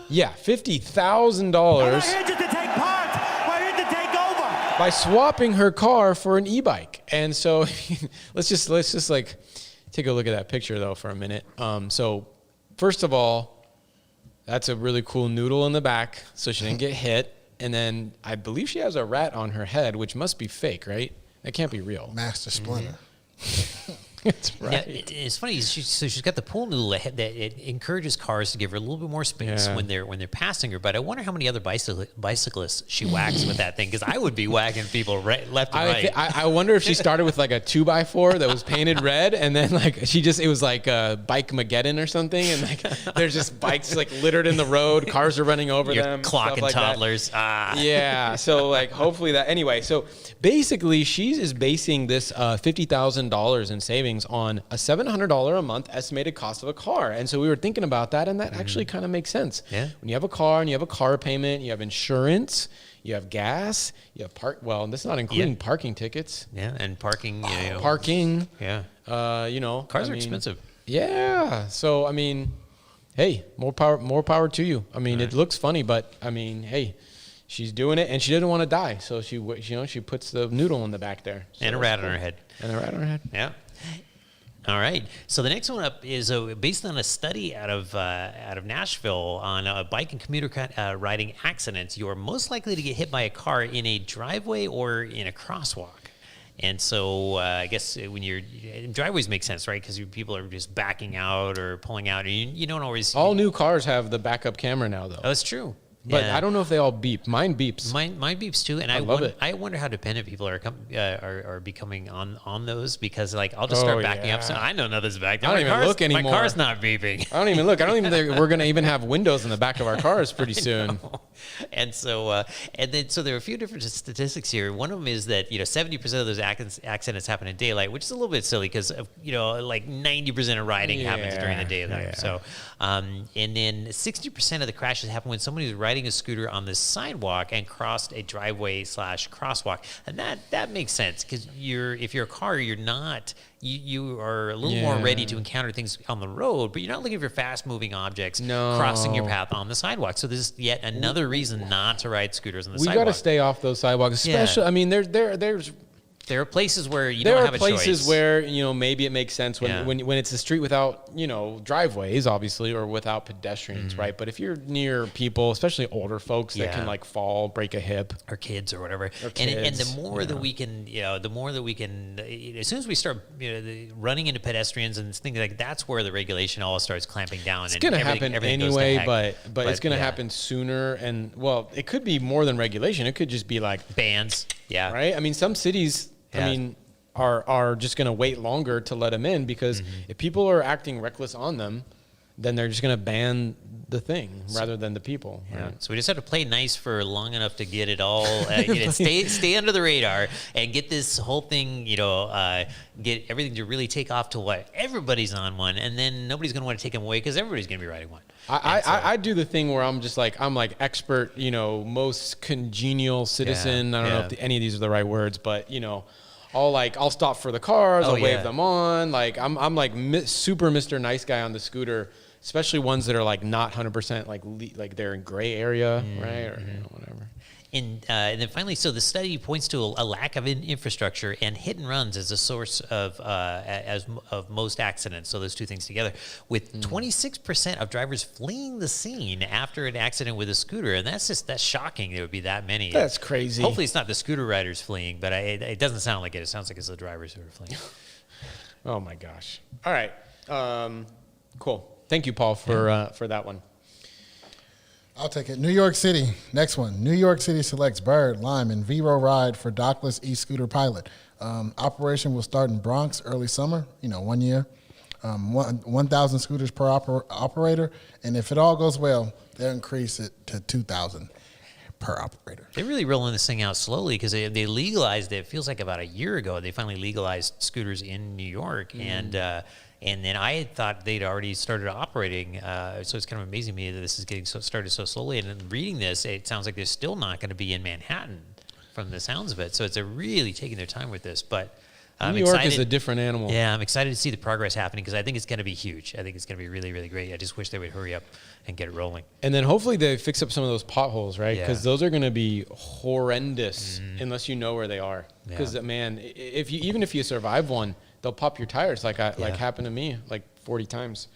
Yeah, $50,000. We're here to take part. We're here to take over. By swapping her car for an e-bike. And so let's just like take a look at that picture though for a minute. So first of all, that's a really cool noodle in the back, so she didn't get hit. And then I believe she has a rat on her head, which must be fake, right? That can't be real. Master Splinter. That's right. Yeah, it's funny. She's got the pool noodle that it encourages cars to give her a little bit more space when they're passing her. But I wonder how many other bicyclists she whacks with that thing, because I would be whacking people left and right. I wonder if she started with like a 2x4 that was painted red, and then like it was like a Bike Mageddon or something, and like there's just bikes like littered in the road, cars are running over them, clocking like toddlers. Yeah. So like hopefully that anyway. So basically, she is basing this $50,000 in savings on a $700 a month estimated cost of a car. And so we were thinking about that, and that actually kind of makes sense. Yeah. When you have a car and you have a car payment, you have insurance, you have gas, you have that's not including parking tickets. Yeah, and parking. Parking. Yeah. Cars are expensive. Yeah. So I mean, hey, more power to you. I mean, it looks funny, but I mean, hey, she's doing it, and she didn't want to die, so she puts the noodle in the back there, and a rat on her head. Yeah. All right. So the next one up is based on a study out of Nashville on bike and commuter riding accidents. You are most likely to get hit by a car in a driveway or in a crosswalk. And so I guess driveways make sense, right? Because people are just backing out or pulling out. And you don't always. All new cars have the backup camera now, though. Oh, that's true. But I don't know if they all beep. Mine beeps. Mine beeps too, and I love it. I wonder how dependent people are becoming on those, because like I'll just start backing up. So I know nothing's back there. I don't even look anymore. My car's not beeping. I don't even look. I don't even think we're gonna even have windows in the back of our cars pretty soon. And so, so there are a few different statistics here. One of them is that 70% of those accidents happen in daylight, which is a little bit silly because like 90% of riding happens during the daylight. Yeah. So, and then 60% of the crashes happen when somebody is riding a scooter on the sidewalk and crossed a driveway/crosswalk, and that makes sense because if you're a car, you're not. You are a little more ready to encounter things on the road, but you're not looking for fast-moving objects crossing your path on the sidewalk. So this is yet another reason not to ride scooters on the sidewalk. We got to stay off those sidewalks, especially. I mean, there are places where you don't have a choice. There are places where, maybe it makes sense when it's a street without, driveways, obviously, or without pedestrians, right? But if you're near people, especially older folks that can fall, break a hip. Or kids or whatever. And the more that we can, as soon as we start running into pedestrians and things like that's where the regulation all starts clamping down. It's going to happen anyway, but it's going to happen sooner. And, it could be more than regulation. It could just be like bans. Yeah. Right? I mean, some cities... are just going to wait longer to let them in because if people are acting reckless on them, then they're just going to ban the thing rather than the people. Yeah. Right? So we just have to play nice for long enough to get it all, stay under the radar and get this whole thing, get everything to really take off to what everybody's on one, and then nobody's going to want to take them away because everybody's going to be riding one. I do the thing where I'm expert, most congenial citizen. I don't know if any of these are the right words, but I'll stop for the cars. I'll wave them on. I'm super Mr. Nice Guy on the scooter, especially ones that are not 100% like they're in gray area, right? Or whatever. And then finally, so the study points to a lack of infrastructure and hit and runs as a source of most accidents. So those two things together, with 26% of drivers fleeing the scene after an accident with a scooter, and that's shocking. There would be that many. That's crazy. Hopefully, it's not the scooter riders fleeing, but it doesn't sound like it. It sounds like it's the drivers who are fleeing. Oh my gosh! All right, cool. Thank you, Paul, for that one. I'll take it. New York City. Next one. New York City selects Bird, Lime, and Vero Ride for dockless e-scooter pilot. Operation will start in Bronx early summer, 1 year. 1,000 scooters per operator. And if it all goes well, they'll increase it to 2,000 per operator. They're really rolling this thing out slowly because they legalized it. It feels like about a year ago. They finally legalized scooters in New York. And then I had thought they'd already started operating. So it's kind of amazing to me that this is getting started so slowly. And then reading this, it sounds like they're still not going to be in Manhattan from the sounds of it. So they're really taking their time with this. But New York is a different animal. Yeah, I'm excited to see the progress happening because I think it's going to be huge. I think it's going to be really, really great. I just wish they would hurry up and get it rolling. And then hopefully they fix up some of those potholes, right? Because those are going to be horrendous unless you know where they are. Because, man, even if you survive one, they'll pop your tires like happened to me 40 times.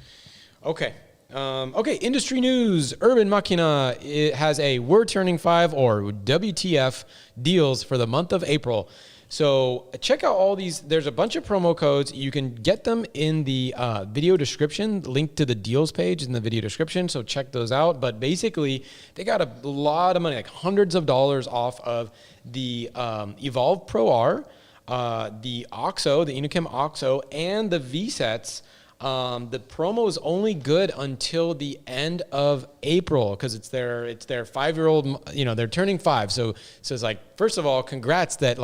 Okay. Industry news. Urban Machina has a We're Turning 5 or WTF deals for the month of April. So check out all these. There's a bunch of promo codes. You can get them in the video description, link to the deals page in the video description. So check those out. But basically, they got a lot of money, like hundreds of dollars off of the Evolve Pro R, the OXO, the Inochem OXO, and the V-Sets. The promo is only good until the end of April because it's their 5-year-old, they're turning 5. So it's like, first of all, congrats that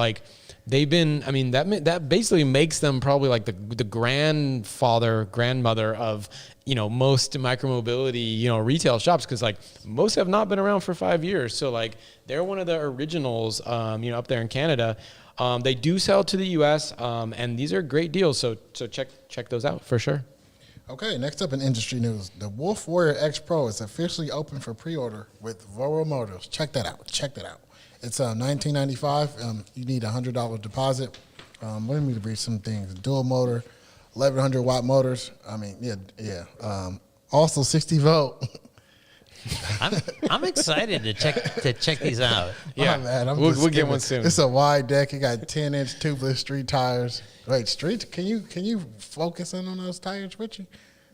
they've been, that basically makes them probably like the grandmother of, most micromobility, retail shops. Cause most have not been around for 5 years. So they're one of the originals, up there in Canada. They do sell to the US, and these are great deals. So check those out for sure. Okay, next up in industry news, the Wolf Warrior X Pro is officially open for pre-order with Vero Motors. Check that out. It's $19.95. You need a $100 deposit. Let me read some things. Dual motor, 1,100 watt motors. Also 60 volt. I'm excited to check these out. Yeah, man, we'll get one soon. It's a wide deck. It got 10-inch tubeless street tires. Wait, street? Can you focus in on those tires, Richie,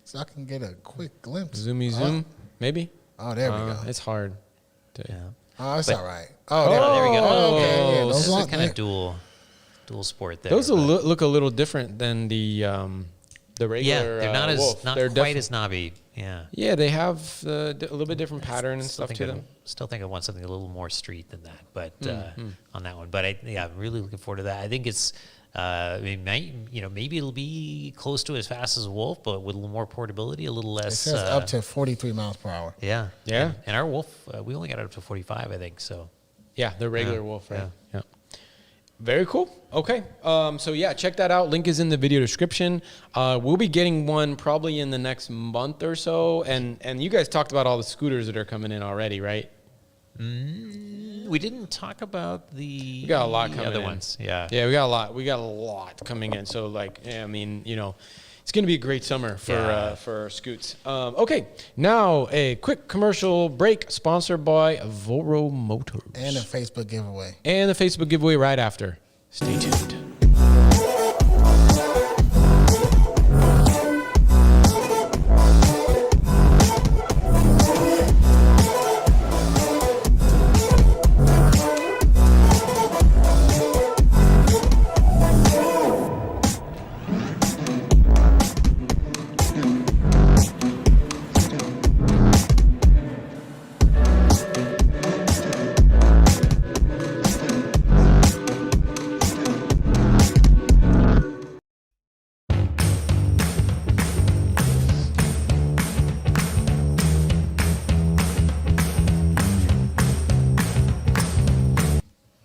so I can get a quick glimpse? Zoom, maybe. Oh, there we go. It's hard. Oh, it's all right. There we go. Oh, okay. Yeah, those are kind of dual sport there. Those will look a little different than the the regular they're not Wolf. not They're quite as knobby. Yeah. Yeah, they have a little bit different pattern and stuff to them. Still think I want something a little more street than that, but on that one. But I'm really looking forward to that. I think it's, maybe it'll be close to as fast as a Wolf, but with a little more portability, a little less. It says up to 43 miles per hour. Yeah. Yeah. And our Wolf, we only got it up to 45, I think. So. Yeah, the regular Wolf, right? Yeah. Very cool. Okay. So yeah, check that out. Link is in the video description. We'll be getting one probably in the next month or so. And you guys talked about all the scooters that are coming in already, right? We didn't talk about we got a lot coming other in. ones. Yeah. Yeah, we got a lot. We got a lot coming in. So it's going to be a great summer for Scoots. Okay, now a quick commercial break sponsored by Voro Motors. And a Facebook giveaway. And the Facebook giveaway right after. Stay tuned.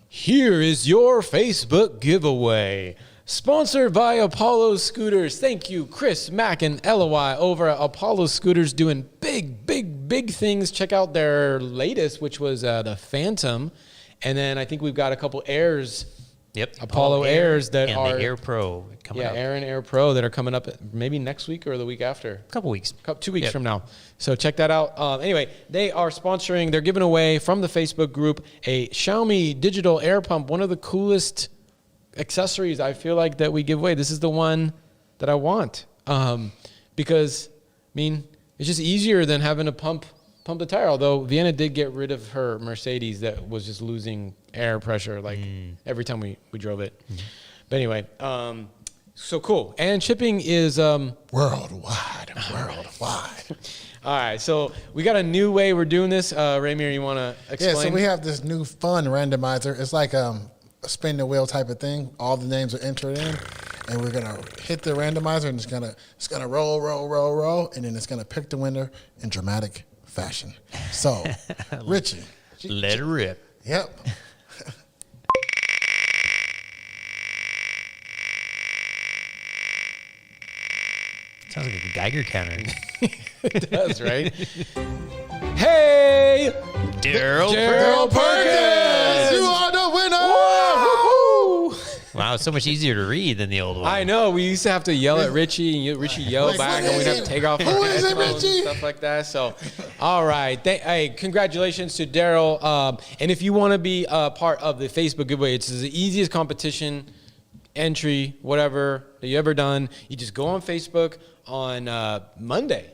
Here is your Facebook giveaway. Sponsored by Apollo Scooters. Thank you, Chris, Mac, and LOI over at Apollo Scooters doing big things. Check out their latest, which was the Phantom. And then I think we've got a couple Airs. Yep. Apollo Airs that and are. the Air Pro coming up. Yeah, Air and Air Pro that are coming up maybe next week or the week after. A couple weeks. 2 weeks from now. So check that out. Anyway, they are sponsoring, they're giving away from the Facebook group a Xiaomi digital air pump, one of the coolest accessories I feel like that we give away. This is the one that I want because, it's just easier than having to pump the tire. Although Vienna did get rid of her Mercedes that was just losing air pressure every time we drove it. But anyway, so cool. And shipping is Worldwide. All right, so we got a new way we're doing this. Ramir, you want to explain? Yeah, so we have this new fun randomizer. It's like a spin the wheel type of thing. All the names are entered in, and we're gonna hit the randomizer, and it's gonna roll, and then it's gonna pick the winner in dramatic fashion. So, Richie, let it rip. Yep. Sounds like a Geiger counter. It does, right? Hey, Daryl Perkins! You are the winner! Wow, it's so much easier to read than the old one. I know. We used to have to yell at Richie, and Richie yell back, and we'd have to take off our headphones and stuff like that. So, all right. Hey, congratulations to Daryl. And if you want to be part of the Facebook giveaway, it's the easiest competition entry, whatever that you ever done. You just go on Facebook on Monday.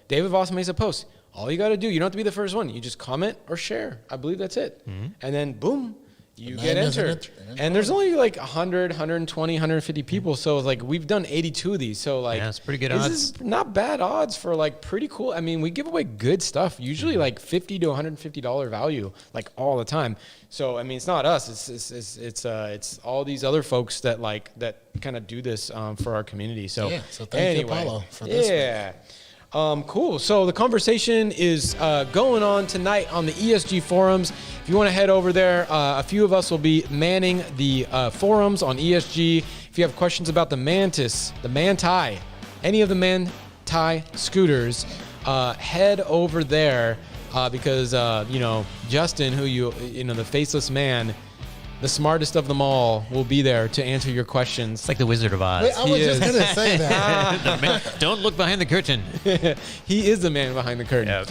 David Voss makes a post. All you got to do, you don't have to be the first one. You just comment or share. I believe that's it. Mm-hmm. And then, boom, you get entered. And there's only like 100, 120, 150 people. So it's like we've done 82 of these. So like, yeah, it's pretty good odds. This is not bad odds for like pretty cool. I mean, we give away good stuff, usually like $50 to $150 value, like all the time. So, I mean, it's not us. It's all these other folks that kind of do this for our community. So, yeah, so thank you, Apollo, for this. Yeah. Cool. So the conversation is going on tonight on the ESG forums. If you want to head over there, a few of us will be manning the forums on ESG. If you have questions about the Mantis, the Manti, any of the Manti scooters, head over there because Justin, who the faceless man, the smartest of them all, will be there to answer your questions. It's like the Wizard of Oz. Wait, I was just going to say that. Don't look behind the curtain. He is the man behind the curtain. Yep.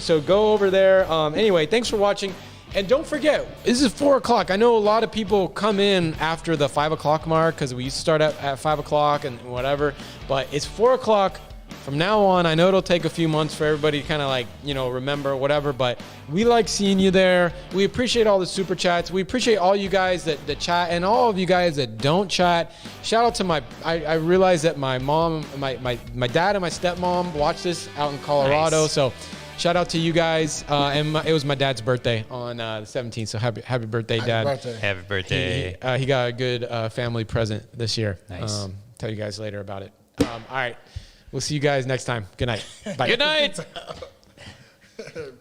So go over there. Anyway, thanks for watching. And don't forget, this is 4 o'clock. I know a lot of people come in after the 5 o'clock mark because we used to start at 5 o'clock and whatever. But it's 4 o'clock from now on, I know it'll take a few months for everybody to kind of like, you know, remember whatever, but we like seeing you there. We appreciate all the super chats. We appreciate all you guys that chat and all of you guys that don't chat. Shout out to I realized that my mom, my dad and my stepmom watch this out in Colorado. Nice. So shout out to you guys. And it was my dad's birthday on the 17th. So happy birthday, Dad. Happy birthday. He got a good family present this year. Nice. Tell you guys later about it. All right. We'll see you guys next time. Good night. Bye. Good night.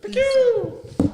Peace.